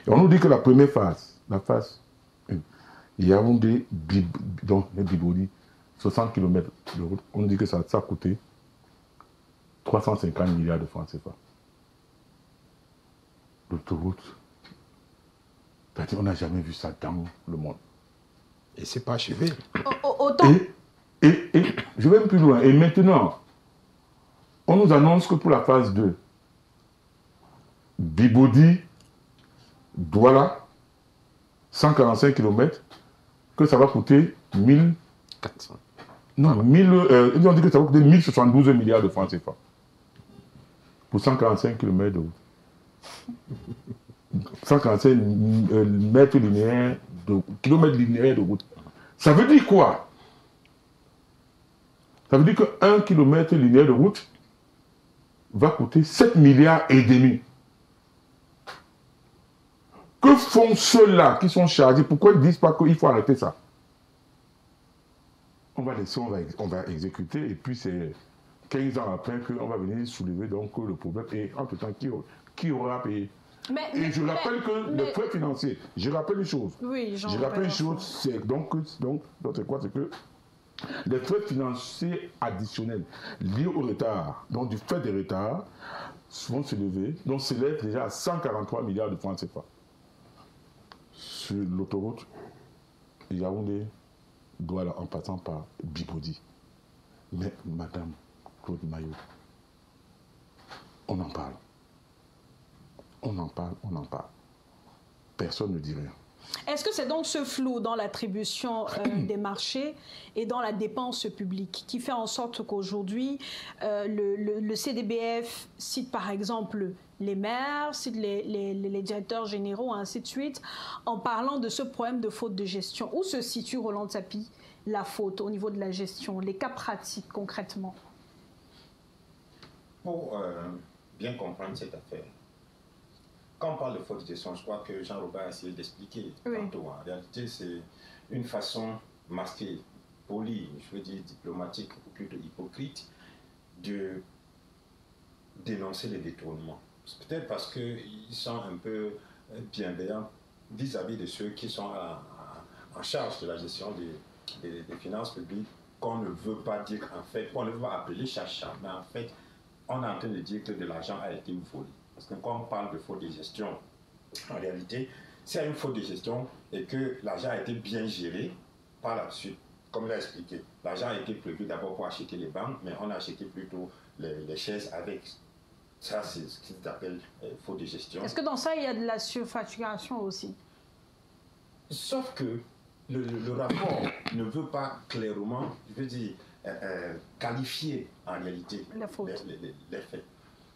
Et on nous dit que la première phase, la phase 1, Yaoundé, donc les Biboli, 60 km de route, on dit que ça a coûté 350 milliards de francs CFA. L'autoroute, c'est-à-dire on n'a jamais vu ça dans le monde. Et c'est pas achevé. Autant. Et je vais même plus loin. Et maintenant, on nous annonce que pour la phase 2, Bibodi, Douala, 145 km, que ça va coûter 1400. Non, ils ont dit que ça va coûter 1072 milliards de francs CFA. Pour 145 km de route. 145 mètres linéaires kilomètres linéaires de route. Ça veut dire quoi? Ça veut dire que 1 km linéaire de route va coûter 7 milliards et demi. Que font ceux-là qui sont chargés? Pourquoi ils ne disent pas qu'il faut arrêter ça? On va laisser, on va exécuter, et puis c'est 15 ans après qu'on va venir soulever donc le problème. Et entre-temps, qui aura payé? Et je rappelle que les frais financiers, je rappelle une chose. Oui, je rappelle une chose, c'est donc c'est quoi? C'est que les frais financiers additionnels liés au retard, donc du fait des retards, vont se lever, donc s'élèvent déjà à 143 milliards de francs CFA. Sur l'autoroute Yaoundé, Douala, en passant par Bibodi. Mais Madame Claude Maillot, on en parle. On en parle. Personne ne dit rien. Est-ce que c'est donc ce flou dans l'attribution des marchés et dans la dépense publique qui fait en sorte qu'aujourd'hui, le CDBF cite par exemple les maires, cite les directeurs généraux, ainsi de suite, en parlant de ce problème de faute de gestion? Où se situe, Roland Tsapi, la faute au niveau de la gestion, les cas pratiques concrètement? Pour bien comprendre cette affaire, quand on parle de faute de gestion, je crois que Jean-Robert a essayé d'expliquer tantôt. En réalité, c'est une façon masquée, polie, je veux dire diplomatique, ou plutôt hypocrite, de dénoncer les détournements. Peut-être parce qu'ils sont un peu bienveillants vis-à-vis de ceux qui sont en charge de la gestion des finances publiques, qu'on ne veut pas dire en fait, qu'on ne veut pas appeler chacha, mais en fait, on est en train de dire que de l'argent a été volé. Parce que quand on parle de faute de gestion, en réalité, s'il y a une faute de gestion et que l'argent a été bien géré par la suite, comme il a expliqué, l'argent a été prévu d'abord pour acheter les banques, mais on a acheté plutôt les chaises avec. Ça, c'est ce qu'ils appellent faute de gestion. Est-ce que dans ça, il y a de la surfacturation aussi? Sauf que le rapport ne veut pas clairement, je veux dire, qualifier en réalité les faits.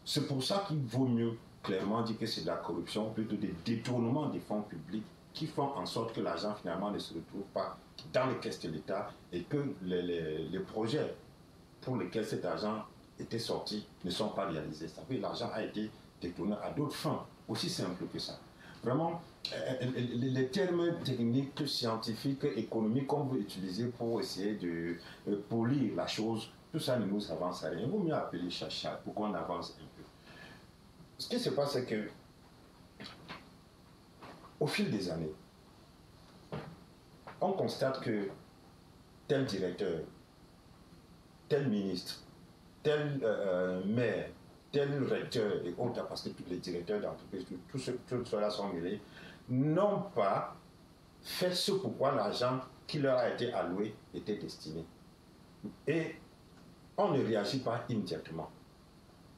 C'est pour ça qu'il vaut mieux clairement dire que c'est de la corruption, plutôt des détournements des fonds publics qui font en sorte que l'argent finalement ne se retrouve pas dans les caisses de l'État et que les projets pour lesquels cet argent était sorti ne sont pas réalisés. Ça veut dire que l'argent a été détourné à d'autres fins, aussi simple que ça. Vraiment, les termes techniques, scientifiques, économiques qu'on veut utiliser pour essayer de polir la chose, tout ça ne nous avance à rien. Il vaut mieux appeler chacha pour qu'on avance un peu. Ce qui se passe, c'est que au fil des années, on constate que tel directeur, tel ministre, tel maire, tel recteur et autres, parce que tous les directeurs d'entreprise, tous ceux-là sont mêlés, n'ont pas fait ce pourquoi l'argent qui leur a été alloué était destiné. Et on ne réagit pas immédiatement.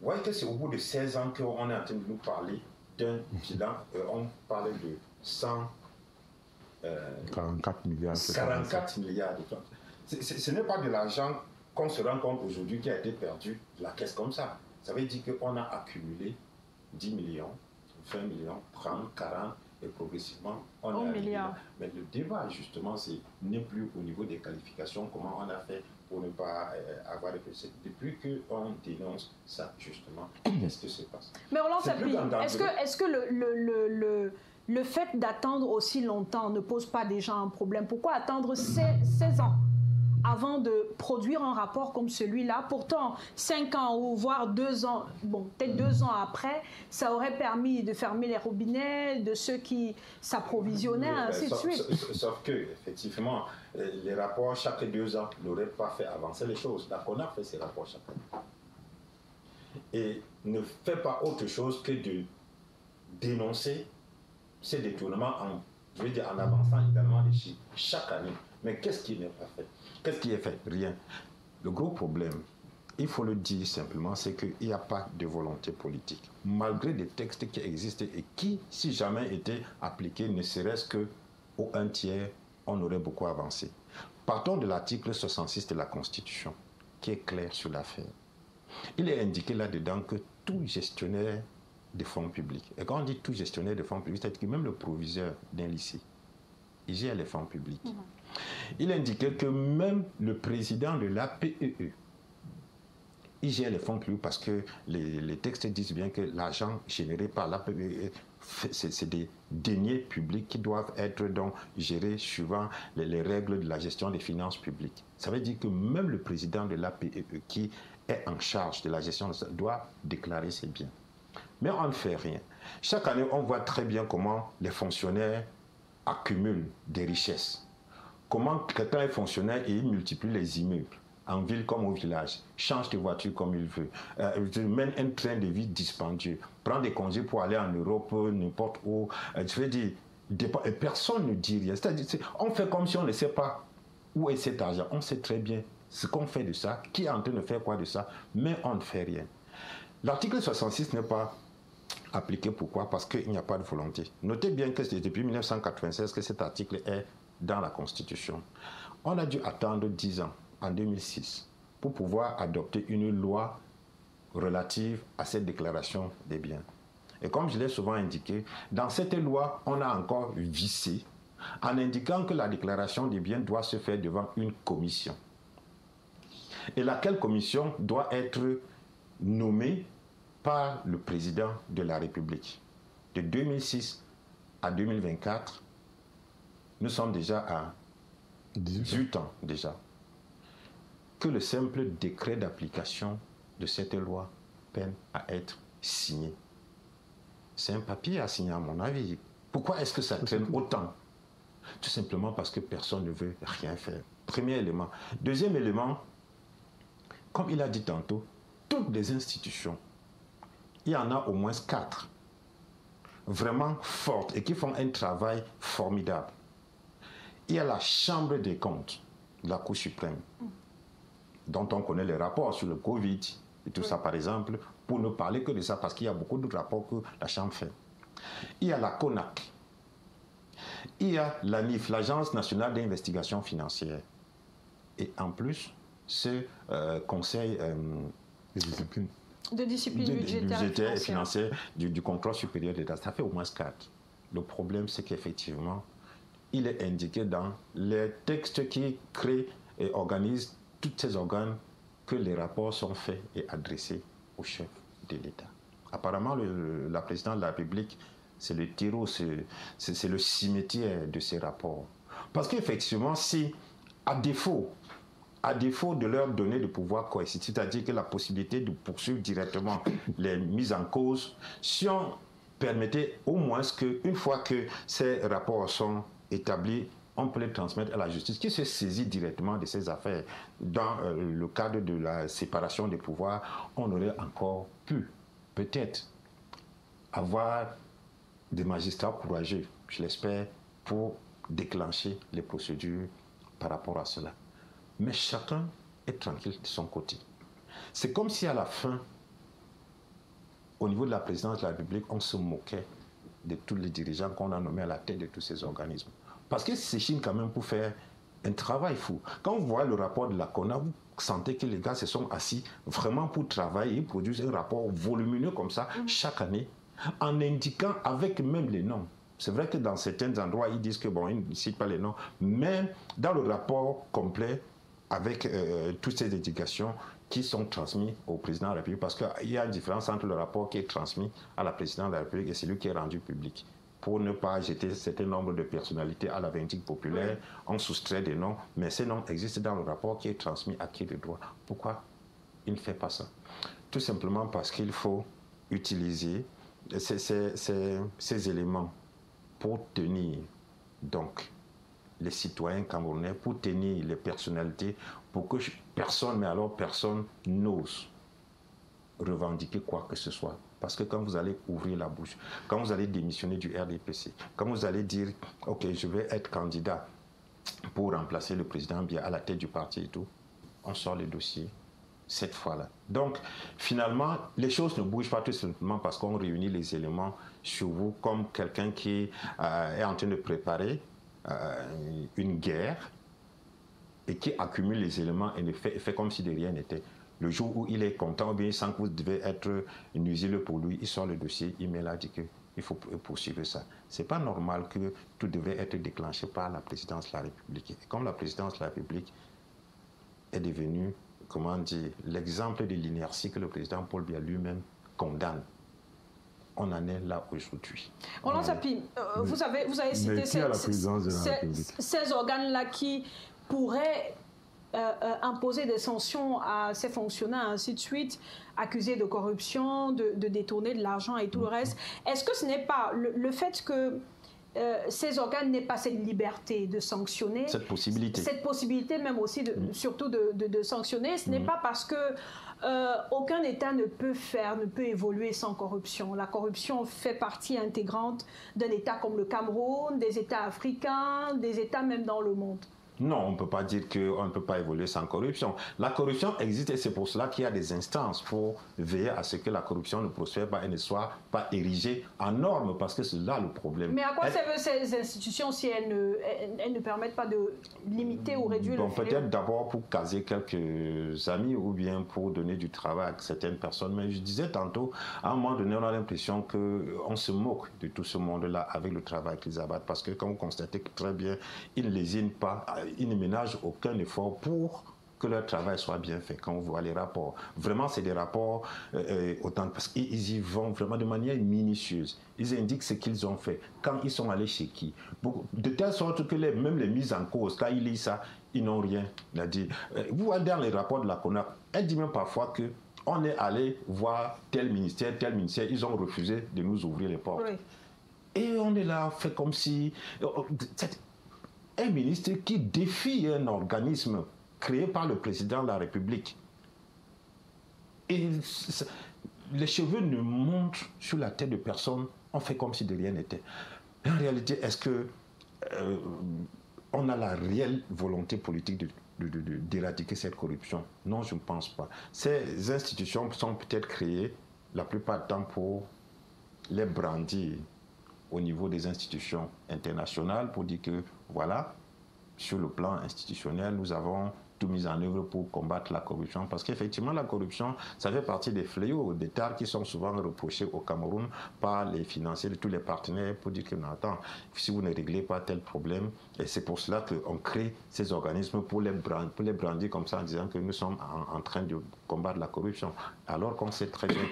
Vous voyez que c'est au bout de 16 ans qu'on est en train de nous parler d'un bilan, on parlait de 44 milliards. 44 milliards de francs. Ce n'est pas de l'argent qu'on se rend compte aujourd'hui qui a été perdu de la caisse comme ça. Ça veut dire qu'on a accumulé 10 millions, 20 millions, 30, 40 et progressivement on a milliard. Mais le débat justement n'est plus au niveau des qualifications, comment on a fait pour ne pas avoir de procès. Depuis qu'on dénonce ça justement, qu'est-ce qui se passe? Mais Roland Sapie, est-ce que le fait d'attendre aussi longtemps ne pose pas déjà un problème? Pourquoi attendre 16 ans avant de produire un rapport comme celui-là? Pourtant, 5 ans ou voire 2 ans, bon, peut-être 2 ans après, ça aurait permis de fermer les robinets de ceux qui s'approvisionnaient, ainsi de suite. Sauf que, effectivement, les rapports chaque 2 ans n'auraient pas fait avancer les choses. La CONAC fait ses rapports chaque année. Et ne fait pas autre chose que de dénoncer ces détournements en avançant également les chiffres chaque année. Mais qu'est-ce qui n'est pas fait? Qu'est-ce qui est fait? Rien. Le gros problème, il faut le dire simplement, c'est qu'il n'y a pas de volonté politique. Malgré des textes qui existent et qui, si jamais étaient appliqués, ne serait-ce qu'au 1/3, on aurait beaucoup avancé. Partons de l'article 66 de la Constitution, qui est clair sur l'affaire. Il est indiqué là-dedans que tout gestionnaire de fonds publics, et quand on dit tout gestionnaire de fonds publics, c'est-à-dire que même le proviseur d'un lycée, il gère les fonds publics. Il indiquait que même le président de l'APEE, il gère les fonds publics parce que les textes disent bien que l'argent généré par l'APEE, c'est des deniers publics qui doivent être donc gérés suivant les règles de la gestion des finances publiques. Ça veut dire que même le président de l'APEE qui est en charge de la gestion de ça doit déclarer ses biens. Mais on ne fait rien. Chaque année, on voit très bien comment les fonctionnaires accumulent des richesses. Comment quelqu'un est fonctionnaire et il multiplie les immeubles, en ville comme au village, change de voiture comme il veut, mène un train de vie dispendieux, prend des congés pour aller en Europe, n'importe où. Je veux dire, et personne ne dit rien. C'est-à-dire, on fait comme si on ne sait pas où est cet argent. On sait très bien ce qu'on fait de ça, qui est en train de faire quoi de ça, mais on ne fait rien. L'article 66 n'est pas appliqué. Pourquoi? Parce qu'il n'y a pas de volonté. Notez bien que c'est depuis 1996 que cet article est dans la Constitution. On a dû attendre 10 ans, en 2006, pour pouvoir adopter une loi relative à cette déclaration des biens. Et comme je l'ai souvent indiqué, dans cette loi, on a encore vissé en indiquant que la déclaration des biens doit se faire devant une commission. Et laquelle commission doit être nommée par le président de la République. De 2006 à 2024, nous sommes déjà à 18 ans déjà. Que le simple décret d'application de cette loi peine à être signé. C'est un papier à signer à mon avis. Pourquoi est-ce que ça traîne autant? Tout simplement parce que personne ne veut rien faire. Premier élément. Deuxième élément, comme il a dit tantôt, toutes les institutions, il y en a au moins 4, vraiment fortes et qui font un travail formidable. Il y a la Chambre des comptes. la Cour suprême, dont on connaît les rapports sur le Covid et tout ça, par exemple, pour ne parler que de ça, parce qu'il y a beaucoup de rapports que la Chambre fait. Il y a la CONAC, il y a l'ANIF, l'Agence nationale d'investigation financière, et en plus, ce conseil de discipline budgétaire et financière du contrôle supérieur de l'État. Ça fait au moins 4. Le problème, c'est qu'effectivement, il est indiqué dans les textes qui créent et organisent tous ces organes que les rapports sont faits et adressés au chef de l'État. Apparemment, la présidente de la République, c'est le terreau, c'est le cimetière de ces rapports. Parce qu'effectivement, si, à défaut de leur donner le pouvoir coercitif, c'est-à-dire que la possibilité de poursuivre directement les mises en cause, si on permettait au moins qu'une fois que ces rapports sont établis, on peut les transmettre à la justice qui se saisit directement de ces affaires. Dans le cadre de la séparation des pouvoirs, on aurait encore pu, peut-être, avoir des magistrats courageux, je l'espère, pour déclencher les procédures par rapport à cela. Mais chacun est tranquille de son côté. C'est comme si à la fin, au niveau de la présidence de la République, on se moquait de tous les dirigeants qu'on a nommés à la tête de tous ces organismes. Parce que c'est Chine quand même pour faire un travail fou. Quand vous voyez le rapport de la CONA, vous sentez que les gars se sont assis vraiment pour travailler. Ils produisent un rapport volumineux comme ça chaque année, en indiquant avec même les noms. C'est vrai que dans certains endroits, ils disent que bon, ils ne citent pas les noms, mais dans le rapport complet, avec toutes ces indications qui sont transmises au président de la République, parce qu'il y a une différence entre le rapport qui est transmis à la présidente de la République et celui qui est rendu public. Pour ne pas jeter un certain nombre de personnalités à la vindicte populaire, on soustrait des noms, mais ces noms existent dans le rapport qui est transmis à qui de droit. Pourquoi il ne fait pas ça? Tout simplement parce qu'il faut utiliser ces éléments pour tenir donc les citoyens camerounais, pour tenir les personnalités, pour que personne, mais alors personne, n'ose revendiquer quoi que ce soit. Parce que quand vous allez ouvrir la bouche, quand vous allez démissionner du RDPC, quand vous allez dire « Ok, je vais être candidat pour remplacer le président Biya à la tête du parti et tout », on sort le dossier cette fois-là. Donc, finalement, les choses ne bougent pas tout simplement parce qu'on réunit les éléments sur vous comme quelqu'un qui est en train de préparer une guerre et qui accumule les éléments et fait comme si de rien n'était. Le jour où il est content, ou bien il sent que vous devez être nuisible pour lui, il sort le dossier, il met là, dit qu'il faut poursuivre ça. Ce n'est pas normal que tout devait être déclenché par la présidence de la République. Et comme la présidence de la République est devenue, comment dire, l'exemple de l'inertie que le président Paul Biya lui-même condamne, on en est là aujourd'hui. Roland Sapie, vous avez cité ces organes-là qui pourraient imposer des sanctions à ces fonctionnaires, ainsi de suite, accusés de corruption, de détourner de l'argent et tout le reste. Est-ce que ce n'est pas le fait que ces organes n'aient pas cette liberté de sanctionner, cette possibilité même aussi surtout de sanctionner, ce n'est pas parce que aucun État ne peut évoluer sans corruption. La corruption fait partie intégrante d'un État comme le Cameroun, des États africains, des États même dans le monde. Non, on ne peut pas dire qu'on ne peut pas évoluer sans corruption. La corruption existe et c'est pour cela qu'il y a des instances pour veiller à ce que la corruption ne prospère pas et ne soit pas érigée en norme, parce que c'est là le problème. Mais à quoi servent ces institutions si elles ne permettent pas de limiter ou réduire le fléau? Peut-être d'abord pour caser quelques amis ou bien pour donner du travail à certaines personnes. Mais je disais tantôt, à un moment donné, on a l'impression qu'on se moque de tout ce monde-là avec le travail qu'ils abattent, parce que comme vous constatez très bien, ils ne lésinent pas, ils ne ménagent aucun effort pour que leur travail soit bien fait. Quand on voit les rapports, vraiment c'est des rapports autant parce qu'ils y vont vraiment de manière minutieuse. Ils indiquent ce qu'ils ont fait, quand ils sont allés chez qui, de telle sorte que même les mises en cause, quand ils lisent ça, ils n'ont rien à dire. Vous voyez dans les rapports de la CONAC, elle dit même parfois que on est allé voir tel ministère, ils ont refusé de nous ouvrir les portes. Oui. Et on est là, fait comme si un ministre qui défie un organisme créé par le président de la République. Et les cheveux ne montent sur la tête de personne, on fait comme si de rien n'était. En réalité, est-ce que on a la réelle volonté politique d'éradiquer cette corruption? Non, je ne pense pas. Ces institutions sont peut-être créées la plupart du temps pour les brandir au niveau des institutions internationales, pour dire que voilà, sur le plan institutionnel, nous avons tout mis en œuvre pour combattre la corruption. Parce qu'effectivement, la corruption, ça fait partie des fléaux, des tares qui sont souvent reprochés au Cameroun par les financiers de tous les partenaires pour dire que, non, attends, si vous ne réglez pas tel problème, et c'est pour cela qu'on crée ces organismes pour les brandir comme ça en disant que nous sommes en train de combattre la corruption. Alors qu'on sait très bien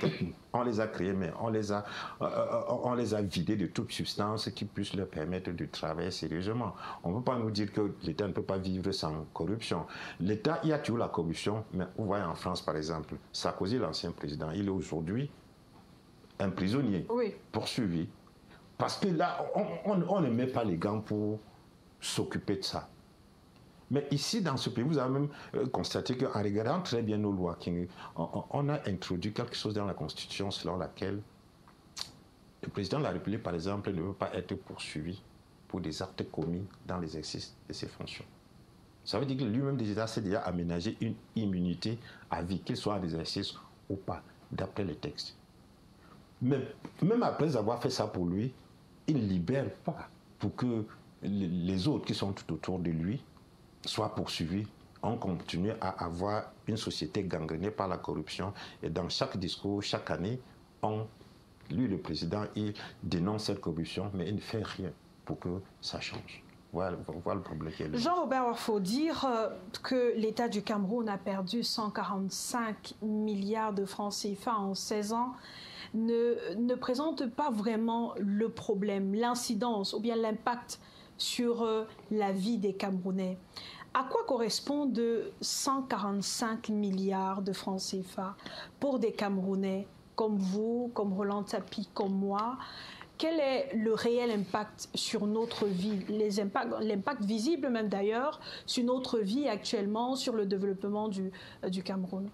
qu'on les a créés, mais on les a vidés de toute substance qui puisse leur permettre de travailler sérieusement. On ne peut pas nous dire que l'État ne peut pas vivre sans corruption. L'État, il y a toujours la corruption, mais vous voyez en France, par exemple, Sarkozy, l'ancien président, il est aujourd'hui un prisonnier, poursuivi, parce que là, on ne met pas les gants pour s'occuper de ça. Mais ici, dans ce pays, vous avez même constaté qu'en regardant très bien nos lois, on a introduit quelque chose dans la Constitution selon laquelle le président de la République, par exemple, ne veut pas être poursuivi pour des actes commis dans l'exercice de ses fonctions. Ça veut dire que lui-même déjà s'est déjà aménagé une immunité à vie, qu'il soit en exercice ou pas, d'après les textes. Mais même après avoir fait ça pour lui, il ne libère pas pour que les autres qui sont tout autour de lui soient poursuivis. On continue à avoir une société gangrénée par la corruption. Et dans chaque discours, chaque année, lui, le président, il dénonce cette corruption, mais il ne fait rien pour que ça change. Voilà le problème. Jean-Robert, il faut dire que l'État du Cameroun a perdu 145 milliards de francs CFA en 16 ans. Ne présente pas vraiment le problème, l'incidence ou bien l'impact sur la vie des Camerounais. À quoi correspondent 145 milliards de francs CFA pour des Camerounais comme vous, comme Roland Tapi, comme moi? Quel est le réel impact sur notre vie, l'impact visible même d'ailleurs, sur notre vie actuellement, sur le développement du Cameroun?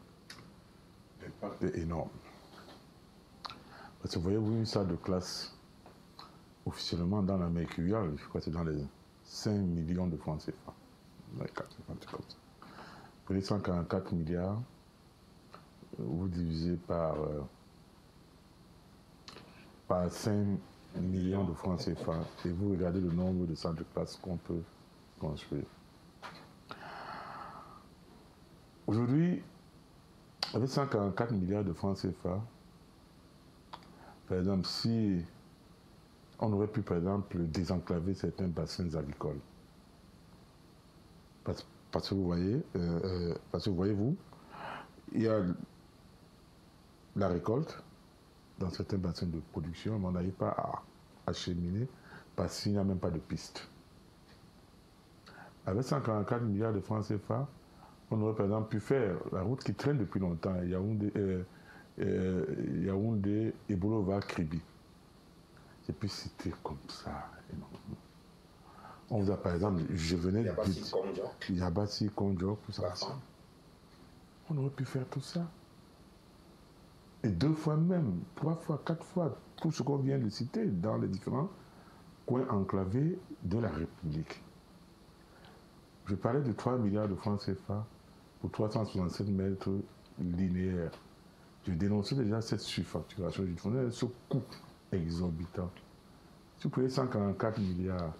L'impact est énorme. Parce que voyez-vous, une salle de classe, officiellement dans la mercuriale, je crois que c'est dans les 5 millions de francs CFA. Prenez 144 milliards, vous divisez par 5 millions de francs CFA et vous regardez le nombre de salles de classe qu'on peut construire. Aujourd'hui, avec 144 milliards de francs CFA, par exemple, si on aurait pu, par exemple, désenclaver certains bassins agricoles, parce que vous voyez, voyez-vous, il y a la récolte dans certains bassins de production, mais on n'arrive pas à acheminer parce qu'il n'y a même pas de piste. Avec 144 milliards de francs CFA, on aurait par exemple pu faire la route qui traîne depuis longtemps, Yaoundé et Bolova-Kribi. Et puis c'était comme ça, énormément. On vous a par exemple, je venais de Yabassi, Kondjok, tout ça. On aurait pu faire tout ça. Et 2 fois même, 3 fois, 4 fois, tout ce qu'on vient de citer dans les différents coins enclavés de la République. Je parlais de 3 milliards de francs CFA pour 367 mètres linéaires. Je dénonçais déjà cette surfacturation, je dénonçais ce coût exorbitant. Si vous prenez 144 milliards,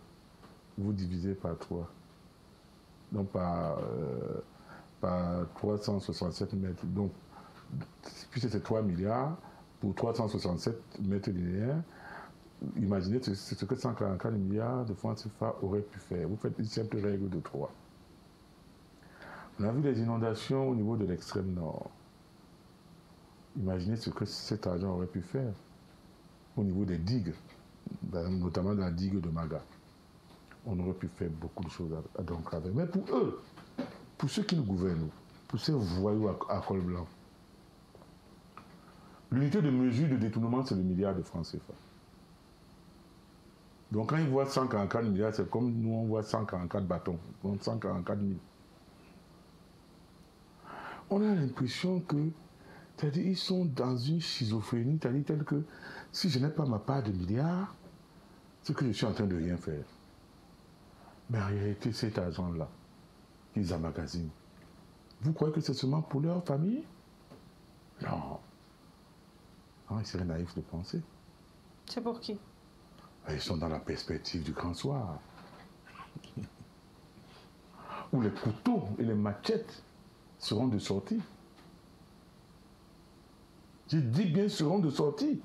vous divisez par 3, donc par 367 mètres, donc puisque c'est 3 milliards pour 367 mètres linéaires, imaginez ce que 144 milliards de francs CFA auraient pu faire. Vous faites une simple règle de 3. On a vu les inondations au niveau de l'extrême nord. Imaginez ce que cet argent aurait pu faire au niveau des digues, notamment la digue de Maga. On aurait pu faire beaucoup de choses donc avec. Mais pour eux, pour ceux qui nous gouvernent, pour ces voyous à col blanc, l'unité de mesure de détournement, c'est le milliard de francs CFA. Donc quand ils voient 144 milliards, c'est comme nous on voit 144 bâtons, donc 144 000. On a l'impression que, c'est-à-dire, ils sont dans une schizophrénie, c'est-à-dire telle que si je n'ai pas ma part de milliards, c'est que je suis en train de rien faire. Mais en réalité, cet argent-là, qu'ils emmagasinent. Vous croyez que c'est seulement pour leur famille? Non. Non, il serait naïf de penser. C'est pour qui? Ils sont dans la perspective du grand soir. Où les couteaux et les machettes seront de sortie. Je dis bien seront de sortie.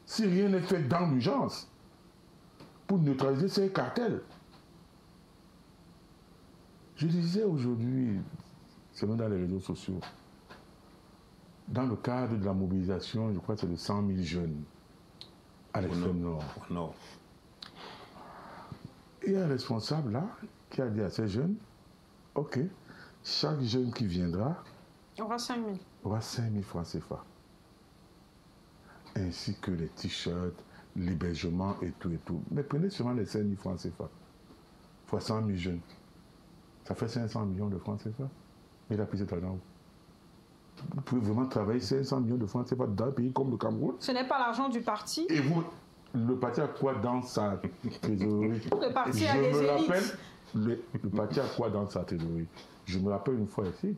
Si rien n'est fait dans l'urgence pour neutraliser ces cartels. Je disais aujourd'hui, c'est même dans les réseaux sociaux, dans le cadre de la mobilisation, je crois que c'est de 100 000 jeunes à l'extrême nord. Il y a un responsable là qui a dit à ces jeunes, ok, chaque jeune qui viendra aura 5 000. Aura 5 000 francs CFA. Ainsi que les t-shirts, l'hébergement et tout et tout. Mais prenez seulement les 5 000 francs CFA. Fois 100 000 jeunes. Ça fait 500 millions de francs CFA. Mais il a pris cet argent où? Vous pouvez vraiment travailler 500 millions de francs CFA dans un pays comme le Cameroun. Ce n'est pas l'argent du parti. Et vous, le parti a quoi dans sa trésorerie? Le parti a des élites. Le parti a quoi dans sa trésorerie? Je me rappelle une fois ici,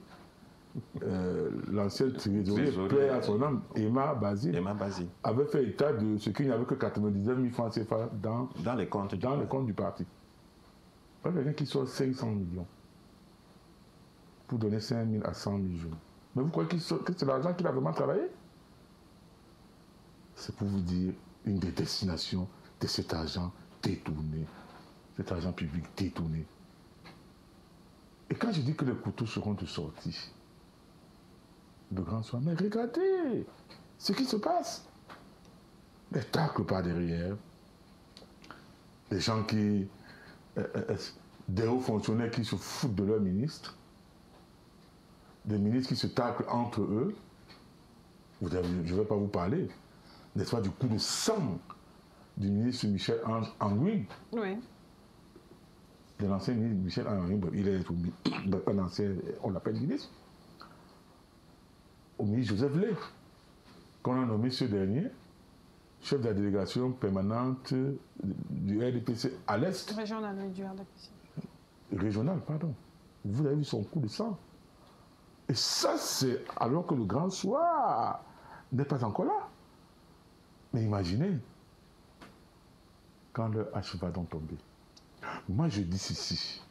l'ancienne trésorière, père à son nom, Emma Basile, avait fait état de ce qu'il n'y avait que 99 000 francs CFA dans les comptes du parti. Il y a quelqu'un qui sort 500 millions pour donner 5 000 à 100 000 jeunes. Mais vous croyez que c'est l'argent qu'il a vraiment travaillé? C'est pour vous dire une des destinations de cet argent détourné, cet argent public détourné. Et quand je dis que les couteaux seront de sortie, de grand soir, mais regardez ce qui se passe. Les tacles par derrière, les gens qui... des hauts fonctionnaires qui se foutent de leurs ministres, des ministres qui se taclent entre eux. Je ne vais pas vous parler, n'est-ce pas, du coup de sang du ministre Michel-Ange Anguin. Oui. De l'ancien ministre Michel-Ange Anguin, il est un ancien, on l'appelle ministre, au ministre Joseph Lé, qu'on a nommé ce dernier chef de la délégation permanente du RDPC à l'Est. Régional du RDPC. Régional, pardon. Vous avez vu son coup de sang. Et ça, c'est alors que le grand soir n'est pas encore là. Mais imaginez, quand le H va donc tomber. Moi, je dis ceci.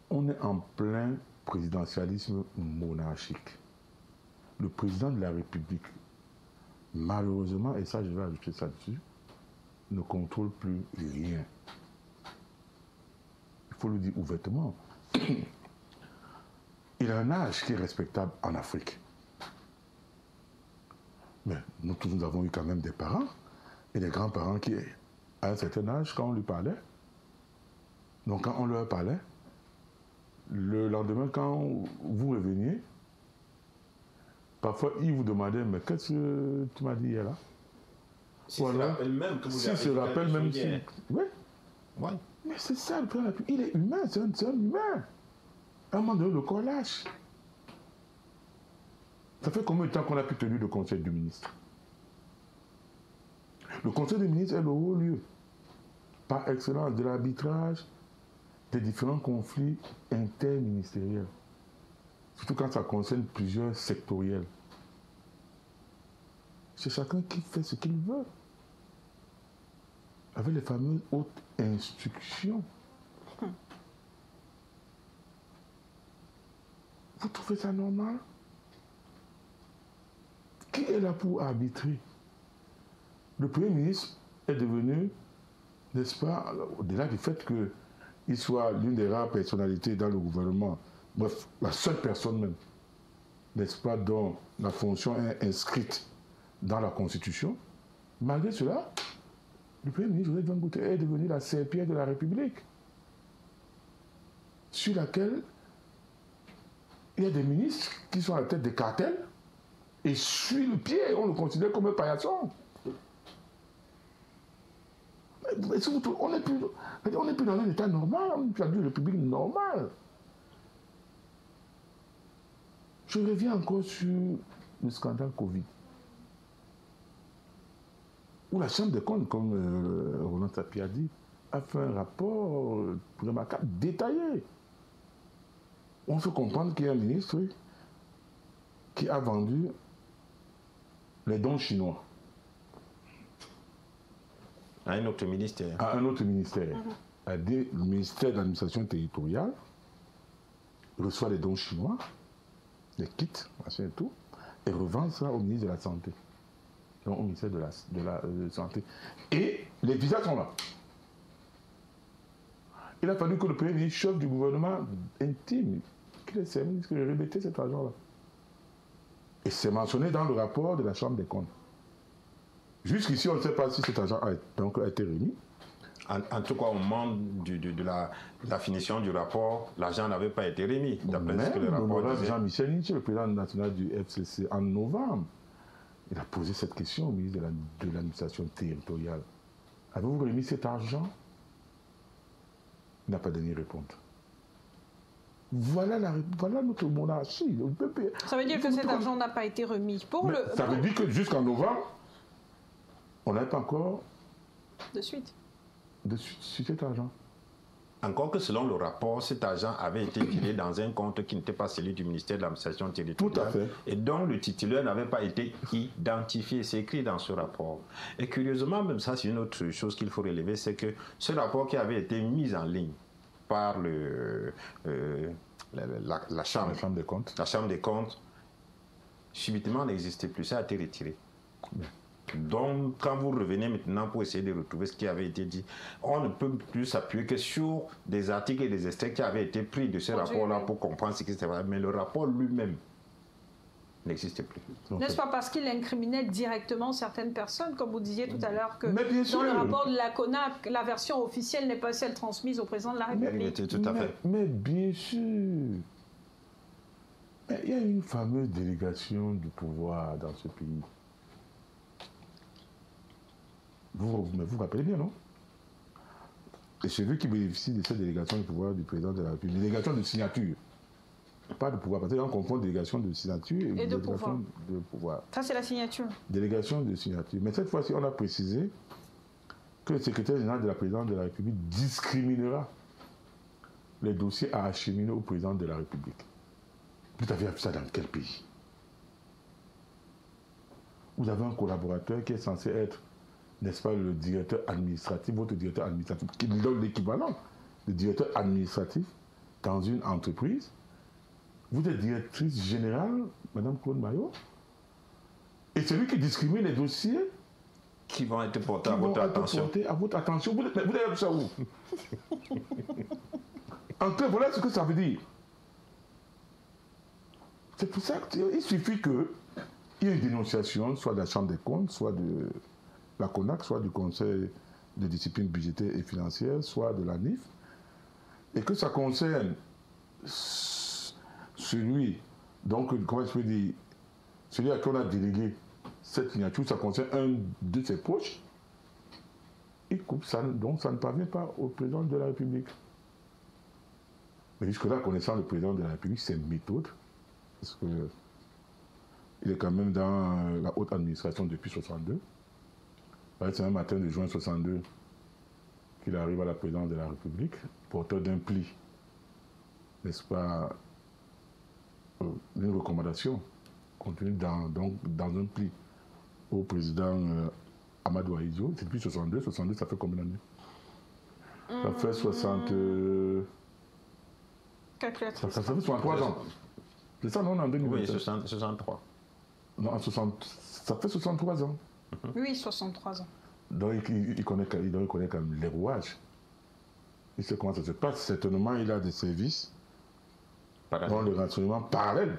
On est en plein présidentialisme monarchique. Le président de la République, malheureusement, et ça, je vais ajouter ça dessus, ne contrôle plus rien. Il faut le dire ouvertement. Il a un âge qui est respectable en Afrique. Mais nous tous, nous avons eu quand même des parents et des grands-parents qui, à un certain âge, quand on lui parlait, donc quand on leur parlait, le lendemain, quand vous reveniez, parfois, ils vous demandaient, mais qu'est-ce que tu m'as dit hier là? Si voilà. Se rappelle même que vous si se rappelle même si... Oui. Ouais. Mais c'est ça le plan. Il est humain, c'est un humain. À un moment donné, le corps lâche. Ça fait combien de temps qu'on a pu tenir le conseil du ministre? Le conseil des ministres est le haut lieu, par excellence, de l'arbitrage des différents conflits interministériels. Surtout quand ça concerne plusieurs sectoriels. C'est chacun qui fait ce qu'il veut. Avec les fameuses hautes instructions. Vous trouvez ça normal? Qui est là pour arbitrer? Le Premier ministre est devenu, n'est-ce pas, au-delà du fait qu'il soit l'une des rares personnalités dans le gouvernement, bref, la seule personne même, n'est-ce pas, dont la fonction est inscrite dans la Constitution, malgré cela, le Premier ministre Joseph Dangote est devenu la serpillière de la République, sur laquelle il y a des ministres qui sont à la tête des cartels, et sur le pied, on le considère comme un paillasson. On n'est plus dans un état normal, on n'est plus dans une république normale. Je reviens encore sur le scandale Covid. Où la Chambre des comptes, comme Roland Tapie a dit, a fait un rapport remarquable, détaillé. On fait comprendre qu'il y a un ministre qui a vendu les dons chinois. À un autre ministère. À un autre ministère. Le ministère de l'administration territoriale reçoit les dons chinois, les kits, machin et tout, et revend ça au ministre de la Santé. Donc au ministère de la Santé. Et les visas sont là. Il a fallu que le premier ministre, chef du gouvernement intime, qu'il ait service, qu'il ait rébêté cet argent-là. Et c'est mentionné dans le rapport de la Chambre des comptes. Jusqu'ici, on ne sait pas si cet argent a été remis. En tout cas, au moment de la finition du rapport, l'argent n'avait pas été remis. D'après ce que le rapport disait. Jean-Michel Nietzsche, le président national du FCC, en novembre, il a posé cette question au ministre de l'administration territoriale. Avez-vous remis cet argent? Il n'a pas donné réponse. Voilà notre monarchie. Ça veut dire que cet argent n'a pas été remis. Ça veut dire que jusqu'en novembre, on n'a pas encore de suite sur cet argent. Encore que selon le rapport, cet argent avait été tiré dans un compte qui n'était pas celui du ministère de l'administration territoriale. Tout à fait. Et dont le titulaire n'avait pas été identifié. C'est écrit dans ce rapport. Et curieusement, même ça, c'est une autre chose qu'il faut relever, c'est que ce rapport qui avait été mis en ligne par la Chambre des comptes, subitement n'existait plus. Ça a été retiré. Bien. Donc, quand vous revenez maintenant pour essayer de retrouver ce qui avait été dit, on ne peut plus s'appuyer que sur des articles et des extraits qui avaient été pris de ce rapport-là pour comprendre ce qui s'était passé. Mais le rapport lui-même n'existe plus. N'est-ce pas parce qu'il incriminait directement certaines personnes, comme vous disiez tout à l'heure, que dans le rapport de la CONAC, la version officielle n'est pas celle transmise au président de la République. Tout à fait. Mais bien sûr. Il y a une fameuse délégation du pouvoir dans ce pays. Vous vous rappelez bien, non? Et celui qui bénéficie de cette délégation du pouvoir du président de la République, délégation de signature, pas de pouvoir, parce qu'on confond délégation de signature et délégation de pouvoir. Ça, c'est la signature. Délégation de signature. Mais cette fois-ci, on a précisé que le secrétaire général de la présidence de la République discriminera les dossiers à acheminer au président de la République. Vous avez vu ça dans quel pays? Vous avez un collaborateur qui est censé être, n'est-ce pas, le directeur administratif, votre directeur administratif, qui lui donne l'équivalent de directeur administratif dans une entreprise. Vous êtes directrice générale, Mme Claude Maillot, et celui qui discrimine les dossiers qui vont être portés à votre attention. Vous avez ça où? En fait, voilà ce que ça veut dire. C'est pour ça qu'il suffit qu'il y ait une dénonciation, soit de la Chambre des comptes, soit de la CONAC, soit du Conseil de discipline budgétaire et financière, soit de la NIF, et que ça concerne celui, donc, comment je peux dire, celui à qui on a délégué cette signature, ça concerne un de ses proches, il coupe ça, donc ça ne parvient pas au président de la République. Mais jusque-là, connaissant le président de la République, c'est une méthode, parce qu'il est quand même dans la haute administration depuis 1962. C'est un matin de juin 62 qu'il arrive à la présidence de la République, porteur d'un pli, n'est-ce pas, d'une recommandation contenue dans un pli au président Amadou Ahidjo. C'est depuis 62. 62, ça fait combien d'années? Ça fait 60... ça fait 63 ans. C'est ça, non, en 2020? Oui, 63. Non, ça fait 63 ans. Oui, 63 ans. Donc il connaît quand même les rouages. Il sait comment ça se passe. Certainement, il a des services dont le renseignement parallèle.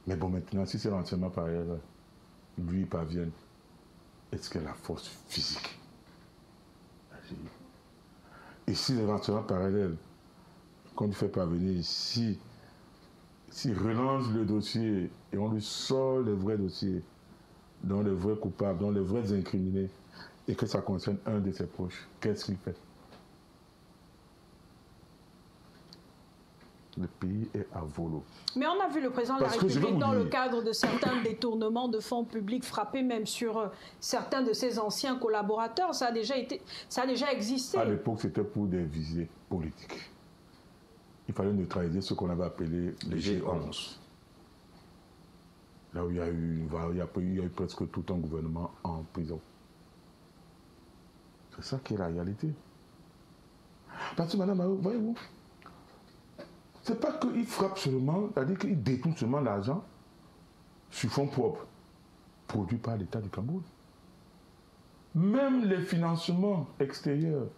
Mais bon, maintenant, si ces renseignements parallèles lui parviennent, est-ce que la force physique? Et si les renseignements parallèles qu'on lui fait parvenir, s'il relance le dossier et on lui sort les vrais dossiers, dont les vrais coupables, dont les vrais incriminés, et que ça concerne un de ses proches, qu'est-ce qu'il fait? le pays est à volo. Mais on a vu le président de la République dans le cadre de certains détournements de fonds publics frapper même sur certains de ses anciens collaborateurs. Ça a déjà existé. À l'époque, c'était pour des visées politiques. Il fallait neutraliser ce qu'on avait appelé les G11. Là où il y a eu presque tout un gouvernement en prison. C'est ça qui est la réalité. Parce que madame, voyez-vous, c'est pas qu'il frappe seulement, c'est-à-dire qu'il détourne seulement l'argent sur fonds propres produits par l'État du Cameroun. Même les financements extérieurs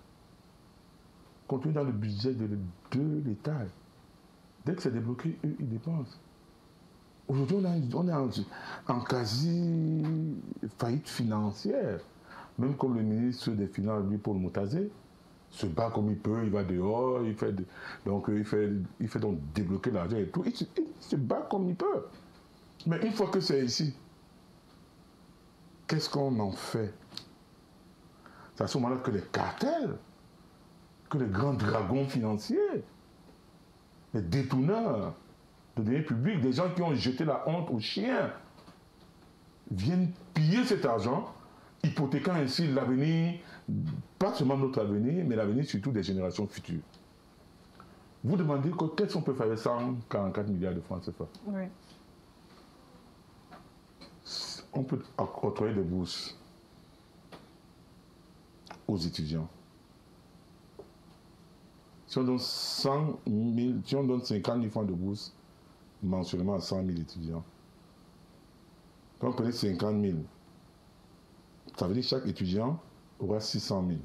contenus dans le budget de l'État, dès que c'est débloqué, eux, ils dépensent. Aujourd'hui, on est en quasi faillite financière. Même comme le ministre des Finances, lui, Paul Moutazé, se bat comme il peut, il va dehors, il fait donc débloquer l'argent et tout. Il se bat comme il peut. Mais une fois que c'est ici, qu'est-ce qu'on en fait? C'est à ce moment-là que les cartels, que les grands dragons financiers, les détourneurs de deniers publics, des gens qui ont jeté la honte aux chiens, viennent piller cet argent, hypothéquant ainsi l'avenir, pas seulement notre avenir, mais l'avenir surtout des générations futures. Vous demandez qu'est-ce qu'on peut faire avec 144 milliards de francs CFA? Oui. On peut octroyer des bourses aux étudiants. Si on donne 50 000 francs de bourse mensuellement à 100 000 étudiants, quand on prenait 50 000, ça veut dire que chaque étudiant aura 600 000.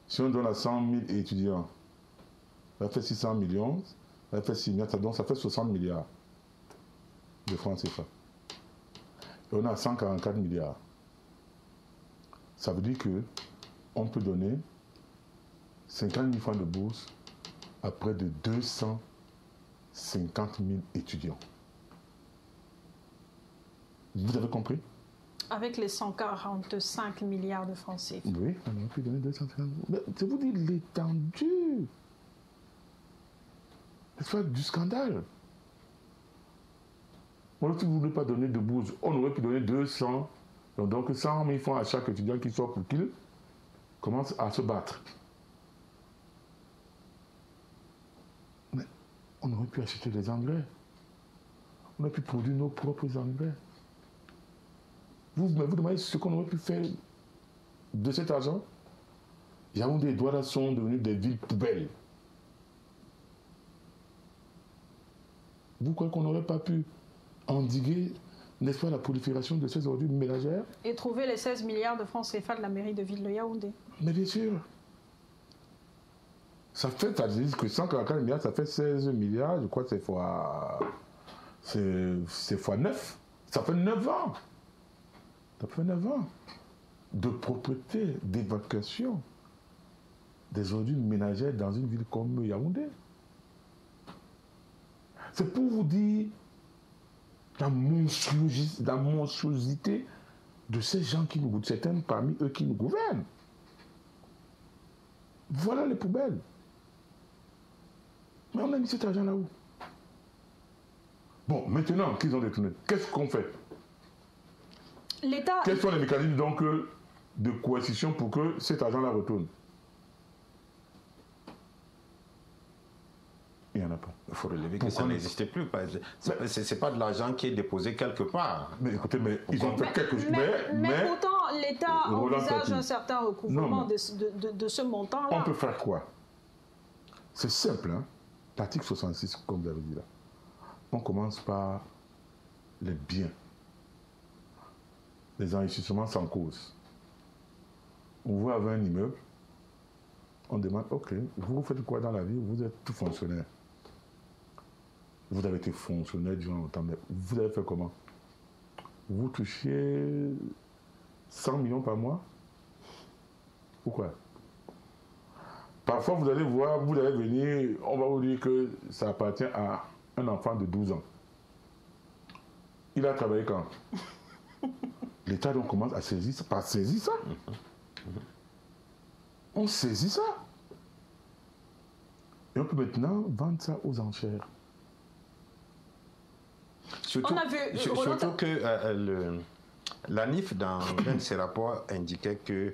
Si on donne à 100 000 étudiants, ça fait 600 millions, ça fait 6 milliards, donc ça fait 60 milliards de francs CFA. Et on a 144 milliards. Ça veut dire qu'on peut donner 50 000 francs de bourse à près de 250 000 étudiants. Vous avez compris? Avec les 145 milliards de francs CFA. Oui, on a pu donner 250 000. Mais je vous dis l'étendue. C'est du scandale. Si vous ne voulez pas donner de bourse, on aurait pu donner 200, donc 100 000 francs à chaque étudiant qui sort pour qu'il commence à se battre. Mais on aurait pu acheter des engrais. On aurait pu produire nos propres engrais. Vous demandez ce qu'on aurait pu faire de cet argent? Yaoundé et Douala sont devenus des villes poubelles. Vous croyez qu'on n'aurait pas pu endiguer, n'est-ce pas, la prolifération de ces ordures ménagères? Et trouver les 16 milliards de francs CFA de la mairie de ville de Yaoundé. Mais bien sûr. Ça fait, ça dit que 144 milliards, ça fait 16 milliards, je crois que c'est fois 9. Ça fait 9 ans. Ça fait 9 ans de propreté, d'évacuation des ordures ménagères dans une ville comme Yaoundé. C'est pour vous dire la monstruosité de ces gens qui nous gouvernent, certains parmi eux qui nous gouvernent. Voilà les poubelles. Mais on a mis cet argent là où? Bon, maintenant qu'ils ont détourné, qu'est-ce qu'on fait? L'État... Quels sont les mécanismes donc de coercition pour que cet argent-là retourne? Il n'y en a pas. Il faut relever que ça n'existait plus. Ce n'est pas de l'argent qui est déposé quelque part. Mais écoutez, mais ils ont fait quelque chose. Mais pourtant, l'État envisage un certain recouvrement de ce montant-là. On peut faire quoi? C'est simple, hein? L'article 66, comme vous avez dit là. On commence par les biens. Les enrichissements sans cause. On voit avec un immeuble, on demande, ok, vous faites quoi dans la vie? Vous êtes tout fonctionnaire. Vous avez été fonctionnaire durant longtemps, mais vous avez fait comment? Vous touchez 100 millions par mois? Pourquoi? Parfois, vous allez voir, vous allez venir, on va vous dire que ça appartient à un enfant de 12 ans. Il a travaillé quand? L'État donc commence à saisir ça. On saisit ça. Et on peut maintenant vendre ça aux enchères. Surtout, on a vu, surtout que l'ANIF, dans l'un de ses rapports, indiquait que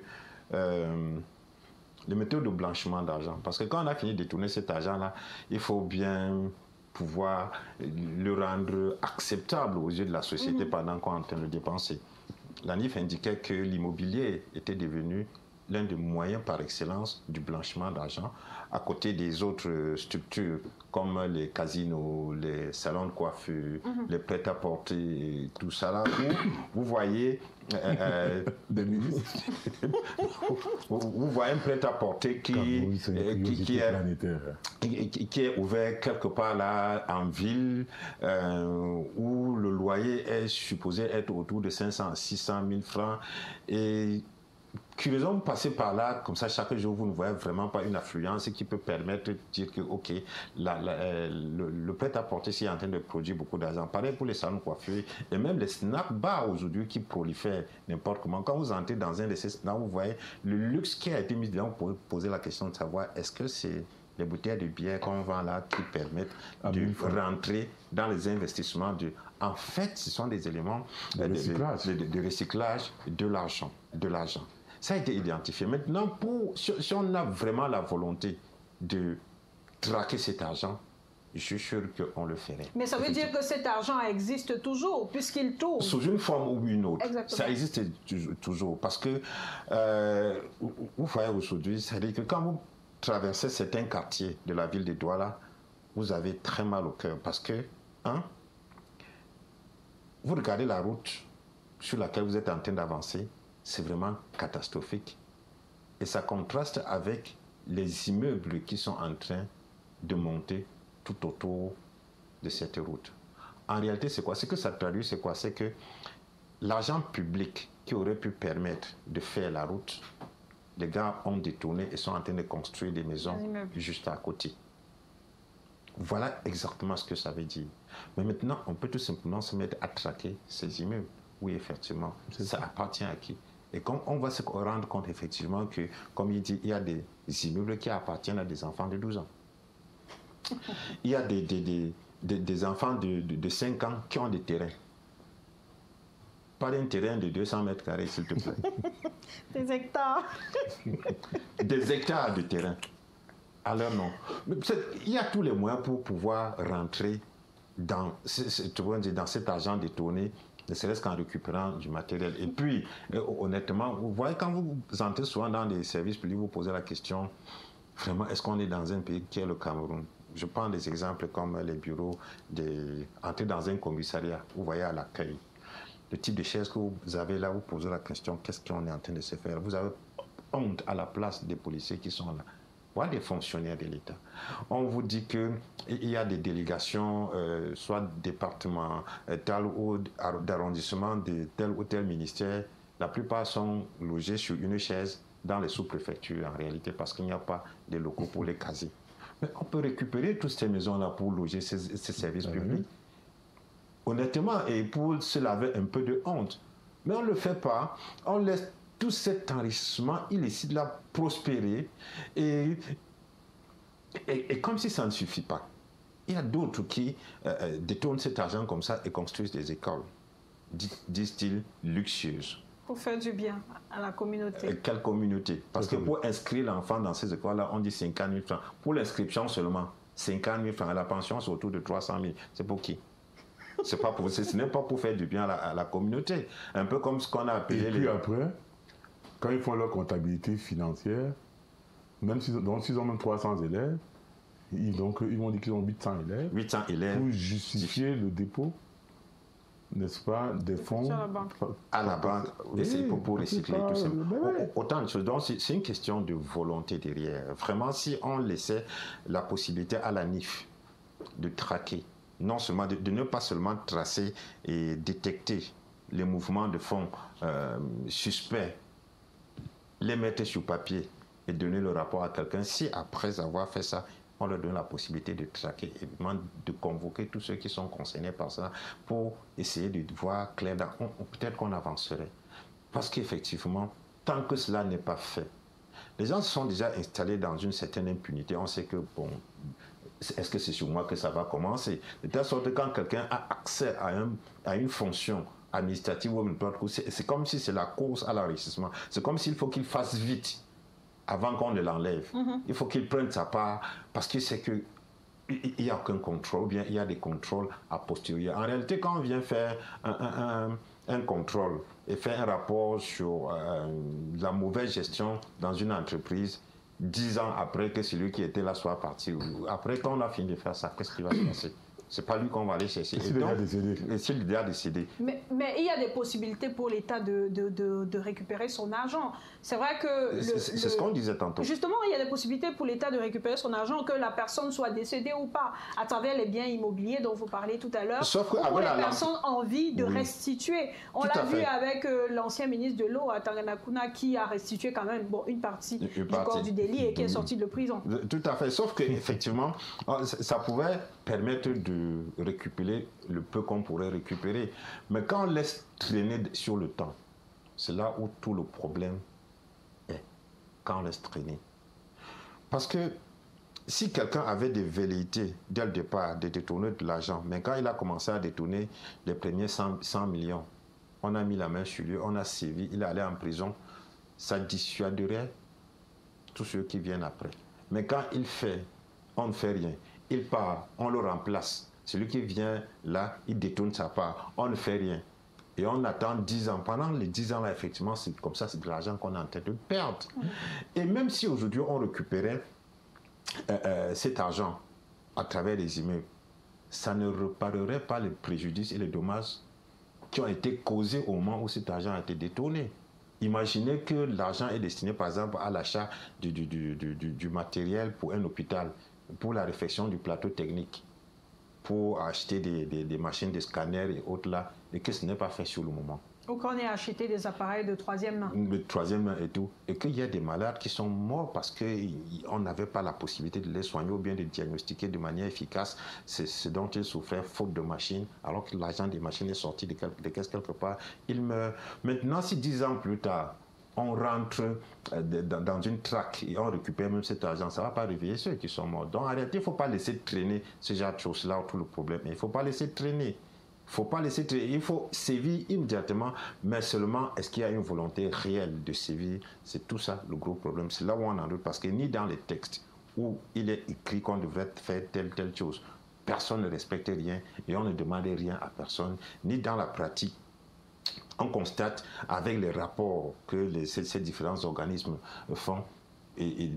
les méthodes de blanchiment d'argent, parce que quand on a fini de détourner cet argent-là, il faut bien pouvoir le rendre acceptable aux yeux de la société pendant qu'on est en train de le dépenser. L'ANIF indiquait que l'immobilier était devenu l'un des moyens par excellence du blanchiment d'argent, à côté des autres structures comme les casinos, les salons de coiffure, les prêt-à-porter, tout ça là, où vous voyez des ministres. Vous voyez un prêt-à-porter qui est ouvert quelque part là en ville, où le loyer est supposé être autour de 500 à 600 000 francs. Et curieusement, vous passez par là, comme ça, chaque jour, vous ne voyez vraiment pas une affluence qui peut permettre de dire que, OK, le prêt-à-porter est en train de produire beaucoup d'argent. Pareil pour les salons de coiffure et même les snack bars aujourd'hui qui prolifèrent n'importe comment. Quand vous entrez dans un de ces snacks, vous voyez le luxe qui a été mis dedans pour poser la question de savoir est-ce que c'est les bouteilles de bière qu'on vend là qui permettent de rentrer dans les investissements. En fait, ce sont des éléments de recyclage de l'argent. Ça a été identifié. Maintenant, si on a vraiment la volonté de traquer cet argent, je suis sûr qu'on le ferait. Mais ça veut dire que cet argent existe toujours, puisqu'il tourne. Sous une forme ou une autre. Exactement. Ça existe toujours. Parce que, vous voyez aujourd'hui, c'est-à-dire que quand vous traversez certains quartiers de la ville de Douala, vous avez très mal au cœur. Parce que, vous regardez la route sur laquelle vous êtes en train d'avancer, c'est vraiment catastrophique. Et ça contraste avec les immeubles qui sont en train de monter tout autour de cette route. En réalité, c'est quoi? Ce que ça traduit, c'est quoi? C'est que l'argent public qui aurait pu permettre de faire la route, les gars ont détourné et sont en train de construire des maisons juste à côté. Voilà exactement ce que ça veut dire. Mais maintenant, on peut tout simplement se mettre à traquer ces immeubles. Oui, effectivement, ça appartient à qui? Et comme on va se rendre compte effectivement que, comme il dit, il y a des immeubles qui appartiennent à des enfants de 12 ans. Il y a des enfants de 5 ans qui ont des terrains. Pas d'un terrain de 200 mètres carrés, s'il te plaît. Des hectares. Des hectares de terrain. Alors non. Il y a tous les moyens pour pouvoir rentrer dans cet argent détourné, ne serait-ce qu'en récupérant du matériel. Et puis, honnêtement, vous voyez, quand vous entrez souvent dans des services publics, vous posez la question, vraiment, est-ce qu'on est dans un pays qui est le Cameroun? Je prends des exemples comme les bureaux, entrer dans un commissariat, vous voyez à l'accueil. Le type de chaise que vous avez là, vous posez la question, qu'est-ce qu'on est en train de se faire? Vous avez honte à la place des policiers qui sont là. Voilà des fonctionnaires de l'État. On vous dit qu'il y a des délégations, soit département, tel ou d'arrondissement de tel ou tel ministère. La plupart sont logés sur une chaise dans les sous-préfectures en réalité parce qu'il n'y a pas de locaux pour les caser. Mais on peut récupérer toutes ces maisons-là pour loger ces services publics. Honnêtement, et pour se laver un peu de honte. Mais on ne le fait pas. On laisse tout cet enrichissement illicite là prospérer et comme si ça ne suffit pas. Il y a d'autres qui détournent cet argent comme ça et construisent des écoles, disent-ils, luxueuses. Pour faire du bien à la communauté. Quelle communauté? Parce que pour inscrire l'enfant dans ces écoles-là, on dit 50 000 francs. Pour l'inscription seulement, 50 000 francs. La pension, c'est autour de 300 000. C'est pour qui? Ce n'est pas pour faire du bien à la communauté. Un peu comme ce qu'on a appelé... Et puis après, quand ils font leur comptabilité financière, même s'ils ont même 300 élèves, ils vont dire qu'ils ont 800 élèves. 800 élèves. Pour justifier le dépôt, n'est-ce pas, des fonds à la banque. Et c'est pour recycler tout ça. Autant de choses. Donc, c'est une question de volonté derrière. Vraiment, si on laissait la possibilité à la NIF de traquer, non seulement de ne pas seulement tracer et détecter les mouvements de fonds suspects, les mettre sur papier et donner le rapport à quelqu'un, si après avoir fait ça, on leur donne la possibilité de traquer et de convoquer tous ceux qui sont concernés par ça pour essayer de voir clair, peut-être qu'on avancerait. Parce qu'effectivement, tant que cela n'est pas fait, Les gens se sont déjà installés dans une certaine impunité. On sait que, bon, est-ce que c'est sur moi que ça va commencer? De telle sorte que quand quelqu'un a accès à une fonction administrative ou c'est comme si c'est la course à l'enrichissement. C'est comme s'il faut qu'il fasse vite avant qu'on ne l'enlève. Il faut qu'il prenne sa part parce qu'il sait que il n'y a aucun contrôle, bien il y a des contrôles a posteriori. En réalité, quand on vient faire un contrôle et faire un rapport sur la mauvaise gestion dans une entreprise, 10 ans après que celui qui était là soit parti, ou après quand on a fini de faire ça, qu'est-ce qui va se passer? C'est pas lui qu'on va aller chercher. C'est déjà décédé. C'est déjà décédé. Mais il y a des possibilités pour l'État de récupérer son argent. C'est vrai que... C'est ce qu'on disait tantôt. Justement, il y a des possibilités pour l'État de récupérer son argent, que la personne soit décédée ou pas, à travers les biens immobiliers dont vous parlez tout à l'heure. Sauf que pour les personnes en envie de restituer. On l'a vu avec l'ancien ministre de l'eau, Tanganakuna, qui a restitué quand même une partie du corps du délit et qui est sorti de prison. Tout à fait. Sauf qu'effectivement, ça pouvait permettre de récupérer le peu qu'on pourrait récupérer. Mais quand on laisse traîner sur le temps, c'est là où tout le problème est. Quand on laisse traîner. Parce que si quelqu'un avait des velléités dès le départ de détourner de l'argent, mais quand il a commencé à détourner les premiers 100 millions, on a mis la main sur lui, on a sévi, il est allé en prison, ça dissuaderait tous ceux qui viennent après. Mais quand il fait, on ne fait rien. Il part, on le remplace. Celui qui vient là, il détourne sa part. On ne fait rien. Et on attend 10 ans. Pendant les 10 ans là, effectivement, c'est comme ça, c'est de l'argent qu'on est en train de perdre. Et même si aujourd'hui on récupérait cet argent à travers les immeubles, ça ne réparerait pas les préjudices et les dommages qui ont été causés au moment où cet argent a été détourné. Imaginez que l'argent est destiné par exemple à l'achat du matériel pour un hôpital, pour la réfection du plateau technique, pour acheter des machines de scanner et autres là, et que ce n'est pas fait sur le moment. Ou qu'on ait acheté des appareils de troisième main. De troisième main et tout. Et qu'il y a des malades qui sont morts parce qu'on n'avait pas la possibilité de les soigner ou bien de diagnostiquer de manière efficace ce dont ils souffraient faute de machines, alors que l'argent des machines est sorti de caisse quelque part. Ils meurent. Maintenant, si 10 ans plus tard, on rentre dans une traque et on récupère même cet argent, ça ne va pas réveiller ceux qui sont morts. Donc en réalité, il ne faut pas laisser traîner ce genre de choses-là, tout le problème. Il ne faut pas laisser traîner. Il faut sévir immédiatement, mais seulement est-ce qu'il y a une volonté réelle de sévir? C'est tout ça le gros problème. C'est là où on en doute, parce que ni dans les textes où il est écrit qu'on devrait faire telle chose, personne ne respecte rien et on ne demande rien à personne, ni dans la pratique. On constate avec les rapports que ces différents organismes font et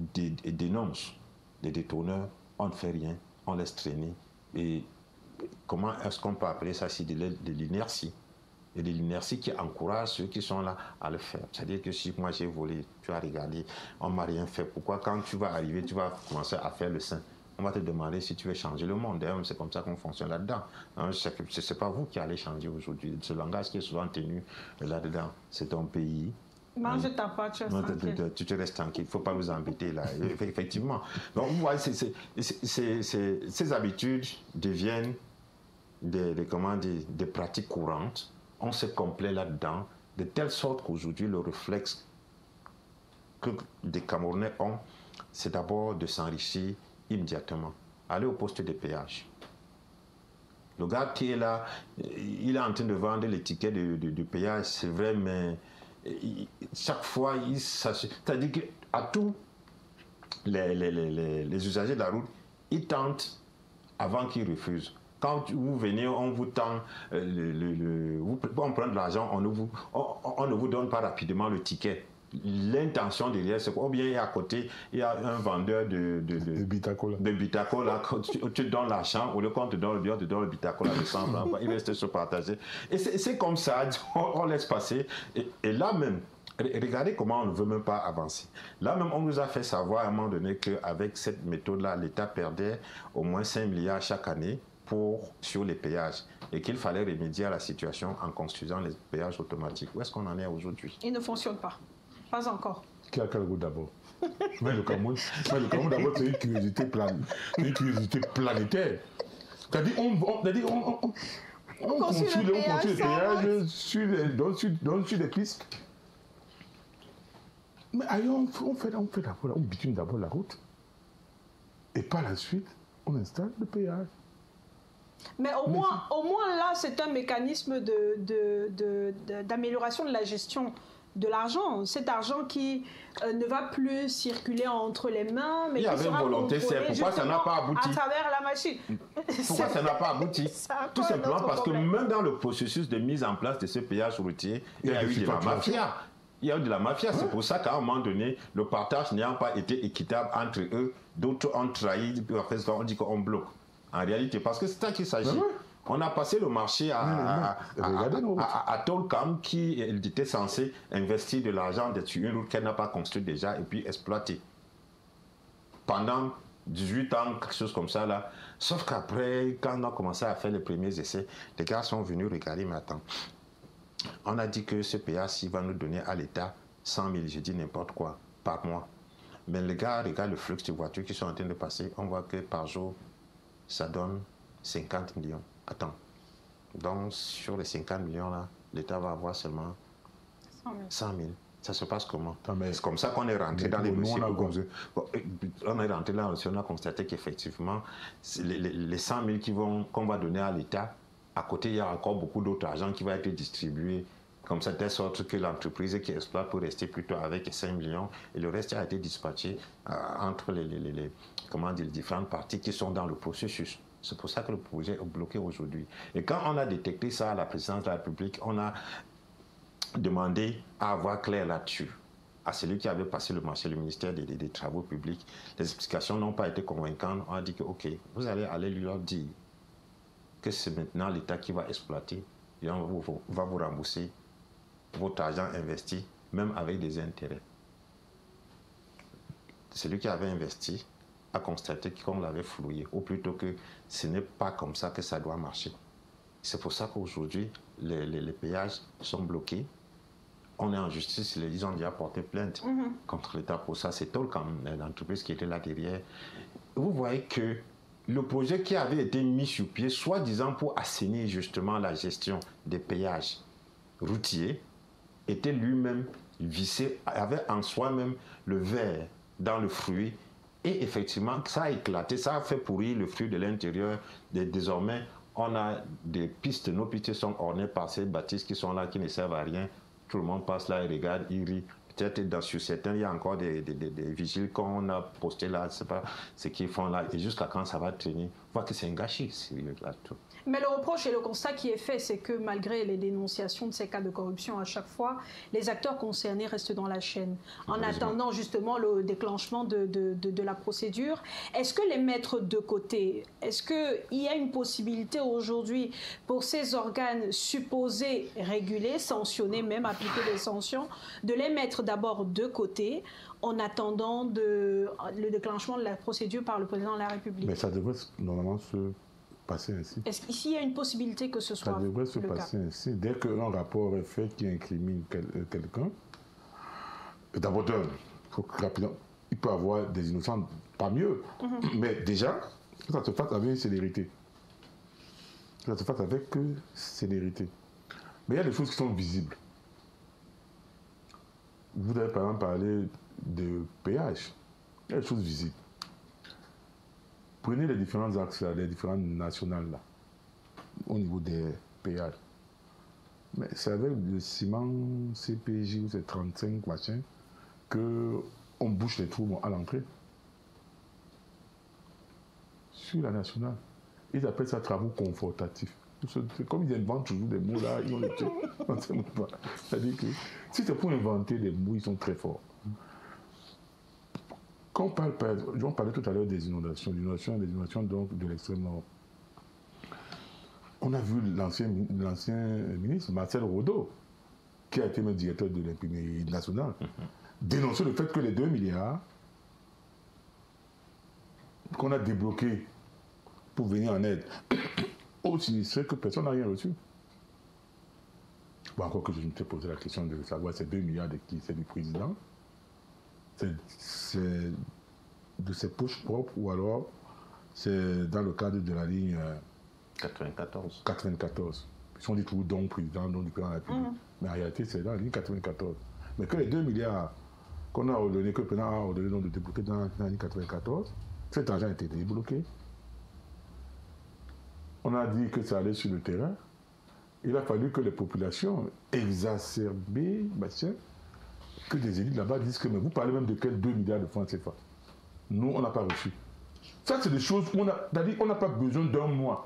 dénoncent les détourneurs, on ne fait rien, on laisse traîner. Et comment est-ce qu'on peut appeler ça? C'est de l'inertie. Et de l'inertie qui encourage ceux qui sont là à le faire. C'est-à-dire que si moi j'ai volé, tu as regardé, on ne m'a rien fait. Pourquoi quand tu vas arriver, tu vas commencer à faire le saint? On va te demander si tu veux changer le monde. D'ailleurs, c'est comme ça qu'on fonctionne là-dedans. Ce n'est pas vous qui allez changer aujourd'hui. Ce langage qui est souvent tenu là-dedans, c'est ton pays. Mange ta part, tu restes tranquille. Tu te restes tranquille. Il ne faut pas nous embêter là. Effectivement. Donc, vous voyez, ces habitudes deviennent des pratiques courantes. On se complaît là-dedans, de telle sorte qu'aujourd'hui, le réflexe que des Camerounais ont, c'est d'abord de s'enrichir immédiatement. Aller au poste de péage. Le gars qui est là, il est en train de vendre les tickets de péage, c'est vrai, mais chaque fois, c'est-à-dire qu'à tous les usagers de la route, ils tentent avant qu'ils refusent. Quand vous venez, on vous tend, on prend de l'argent, on ne vous donne pas rapidement le ticket. L'intention derrière, c'est quoi? Ou bien à côté, il y a un vendeur de Bitacola. Tu donnes l'argent, ou le compte te donne le Bitacola de 100 francs, il reste se partager. Et c'est comme ça, on laisse passer. Et là même, regardez comment on ne veut même pas avancer. Là même, on nous a fait savoir à un moment donné qu'avec cette méthode-là, l'État perdait au moins 5 milliards chaque année sur les péages et qu'il fallait remédier à la situation en construisant les péages automatiques. Où est-ce qu'on en est aujourd'hui? Il ne fonctionne pas. Pas encore. Qui a quel goût d'abord? Mais le Cameroun d'abord, c'est une curiosité planétaire. C'est-à-dire, on construit les péages sur des pistes. Mais ailleurs, on bitume d'abord la route. Et par la suite, on installe le péage. Mais au moins là, c'est un mécanisme d'amélioration de la gestion de l'argent. Cet argent qui ne va plus circuler entre les mains, mais il y avait une volonté, c'est pourquoi ça n'a pas abouti. À travers la machine. Pourquoi ça n'a pas abouti? Tout simplement parce que même dans le processus de mise en place de ce péage routier, il y a eu de la mafia. Il y a eu de la mafia, c'est pour ça qu'à un moment donné, le partage n'ayant pas été équitable entre eux, d'autres ont trahi, on dit qu'on bloque. En réalité, parce que c'est ça qu'il s'agit. On a passé le marché à Tolkam qui était censé investir de l'argent sur une route qu'elle n'a pas construite déjà et puis exploiter. Pendant 18 ans, quelque chose comme ça là. Sauf qu'après, quand on a commencé à faire les premiers essais, les gars sont venus regarder, mais attends. On a dit que ce péage va nous donner à l'État 100 000, je dis n'importe quoi, par mois. Mais les gars regardent le flux de voitures qui sont en train de passer. On voit que par jour, ça donne 50 millions. Attends. Donc, sur les 50 millions là, l'État va avoir seulement 100 000. Ça se passe comment? C'est comme ça qu'on est rentré dans les dossiers. On est rentré là, on a constaté qu'effectivement, les 100 000 qu'on va donner à l'État, à côté, il y a encore beaucoup d'autres argent qui va être distribué comme ça, de telle sorte que l'entreprise qui exploite peut rester plutôt avec 5 millions et le reste a été dispatché entre les différentes parties qui sont dans le processus. C'est pour ça que le projet est bloqué aujourd'hui. Et quand on a détecté ça à la présidence de la République, on a demandé à avoir clair là-dessus. À celui qui avait passé le marché, le ministère des Travaux publics, les explications n'ont pas été convaincantes. On a dit que, OK, vous allez aller lui leur dire que c'est maintenant l'État qui va exploiter et on va vous rembourser votre argent investi, même avec des intérêts. Celui qui avait investi a constaté qu'on l'avait floué, ou plutôt que ce n'est pas comme ça que ça doit marcher. C'est pour ça qu'aujourd'hui, les péages sont bloqués. On est en justice, ils ont déjà porté plainte contre l'État pour ça. C'est Tolkam, l'entreprise qui était là derrière. Vous voyez que le projet qui avait été mis sur pied, soi-disant pour assainir justement la gestion des péages routiers, était lui-même vissé, avait en soi-même le verre dans le fruit. Et effectivement, ça a éclaté, ça a fait pourrir le fruit de l'intérieur. Désormais, on a des pistes, nos pistes sont ornées par ces bâtisses qui sont là, qui ne servent à rien. Tout le monde passe là et regarde, il rit. Peut-être sur certains, il y a encore des vigiles qu'on a postés là, je ne sais pas ce qu'ils font là. Et jusqu'à quand ça va traîner, on voit que c'est un gâchis, sérieux là tout. Mais le reproche et le constat qui est fait, c'est que malgré les dénonciations de ces cas de corruption à chaque fois, les acteurs concernés restent dans la chaîne. En attendant justement le déclenchement de la procédure, est-ce que les mettre de côté, est-ce qu'il y a une possibilité aujourd'hui pour ces organes supposés réguler, sanctionner, même appliquer des sanctions, de les mettre d'abord de côté en attendant le déclenchement de la procédure par le président de la République? Mais ça devrait normalement se passer ainsi. Est-ce qu'ici il y a une possibilité que ce soit ça devrait se passer ainsi. Dès qu'un rapport est fait qui incrimine quelqu'un, d'abord, il peut avoir des innocents, pas mieux. Mais déjà, ça se fasse avec célérité. Ça se fasse avec célérité. Mais il y a des choses qui sont visibles. Vous avez par exemple parlé de péage. Il y a des choses visibles. Prenez les différents axes, là, les différentes nationales là, au niveau des péages. Mais c'est avec le ciment CPJ ou ces 35 machins qu'on bouche les trous à l'entrée. Sur la nationale, ils appellent ça travaux confortatifs. Comme ils inventent toujours des mots là, ils ont les trucs. C'est-à-dire que si c'est pour inventer des mots, ils sont très forts. Quand on parle, on parlait tout à l'heure des inondations, donc de l'extrême nord. On a vu l'ancien ministre, Marcel Rodot, qui a été même directeur de l'imprimerie nationale, dénoncer le fait que les 2 milliards qu'on a débloqués pour venir en aide aux sinistrés, que personne n'a rien reçu. Bon, encore que je me suis posé la question de savoir ces 2 milliards de qui, c'est du président, c'est de ses poches propres ou alors c'est dans le cadre de la ligne 94. Ils sont dit toujours don président, don du président de la République. Mais en réalité, c'est dans la ligne 94. Mais que les 2 milliards qu'on a ordonné, que le président a ordonné de débloquer dans l'année 1994. Cet argent a été débloqué. On a dit que ça allait sur le terrain. Il a fallu que les populations exacerbées, que des élites là-bas disent que mais vous parlez même de quel 2 milliards de francs CFA. Nous, on n'a pas reçu. Ça, c'est des choses où on n'a pas besoin d'un mois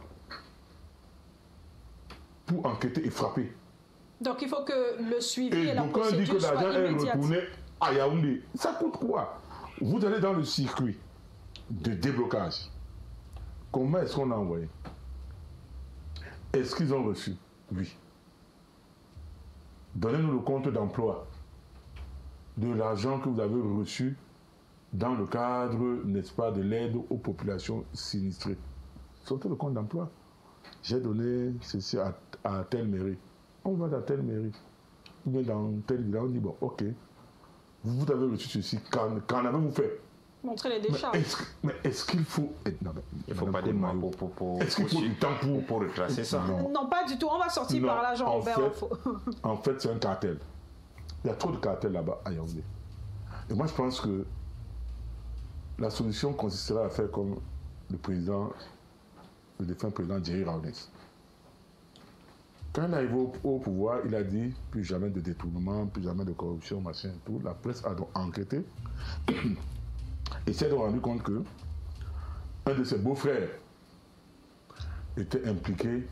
pour enquêter et frapper. Donc il faut que le suivi et la donc quand on dit que l'argent est retourné à Yaoundé, ça coûte quoi? Vous allez dans le circuit de déblocage. Comment est-ce qu'on a envoyé? Est-ce qu'ils ont reçu? Oui. Donnez-nous le compte d'emploi de l'argent que vous avez reçu dans le cadre, n'est-ce pas, de l'aide aux populations sinistrées. Sortez le compte d'emploi. J'ai donné ceci à telle mairie. On va dans telle mairie. Ou bien dans tel village, on dit, bon, ok, vous avez reçu ceci, qu'en avez-vous fait? Montrer les décharges. Mais est-ce qu'il faut... Non, il ne faut pas des mots est-ce qu'il faut du temps pour retracer ça? Non, pas du tout. On va sortir par là, Jean-Robert. En fait, c'est un cartel. Il y a trop de cartels là-bas à Yaoundé. Et moi, je pense que la solution consisterait à faire comme le défunt président Jerry Rawlings. Quand il est arrivé au pouvoir, il a dit plus jamais de détournement, plus jamais de corruption, machin et tout. La presse a donc enquêté et s'est rendu compte que un de ses beaux-frères était impliqué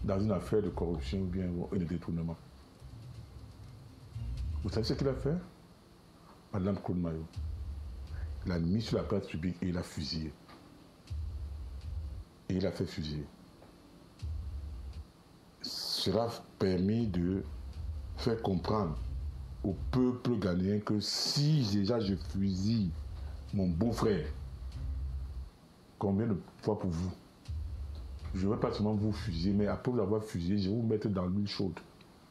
dans une affaire de corruption et de détournement. Vous savez ce qu'il a fait? Madame Claude Maillot. Il l'a mis sur la place publique et il l'a fusillé. Et il a fait fusiller. Cela a permis de faire comprendre au peuple ghanéen que si déjà je fusille mon beau-frère, combien de fois pour vous? Je ne vais pas seulement vous fusiller, mais après vous avoir fusillé, je vais vous mettre dans l'huile chaude.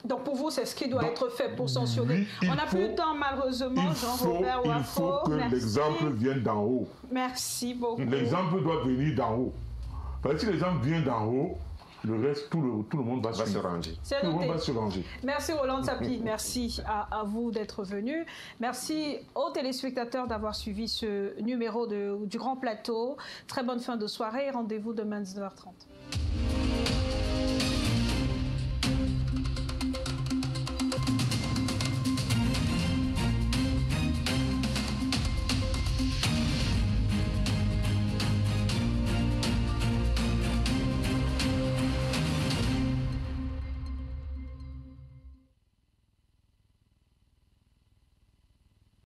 Donc pour vous, c'est ce qui doit être fait pour sanctionner. On n'a plus le temps, malheureusement, Jean-Robert Wafo. Il faut que l'exemple vienne d'en haut. Merci beaucoup. L'exemple doit venir d'en haut. Parce que si l'exemple vient d'en haut, le reste, tout le monde va se ranger. Tout le monde va se ranger. Merci Roland Sapi, merci à vous d'être venu. Merci aux téléspectateurs d'avoir suivi ce numéro du Grand Plateau. Très bonne fin de soirée et rendez-vous demain 19h30.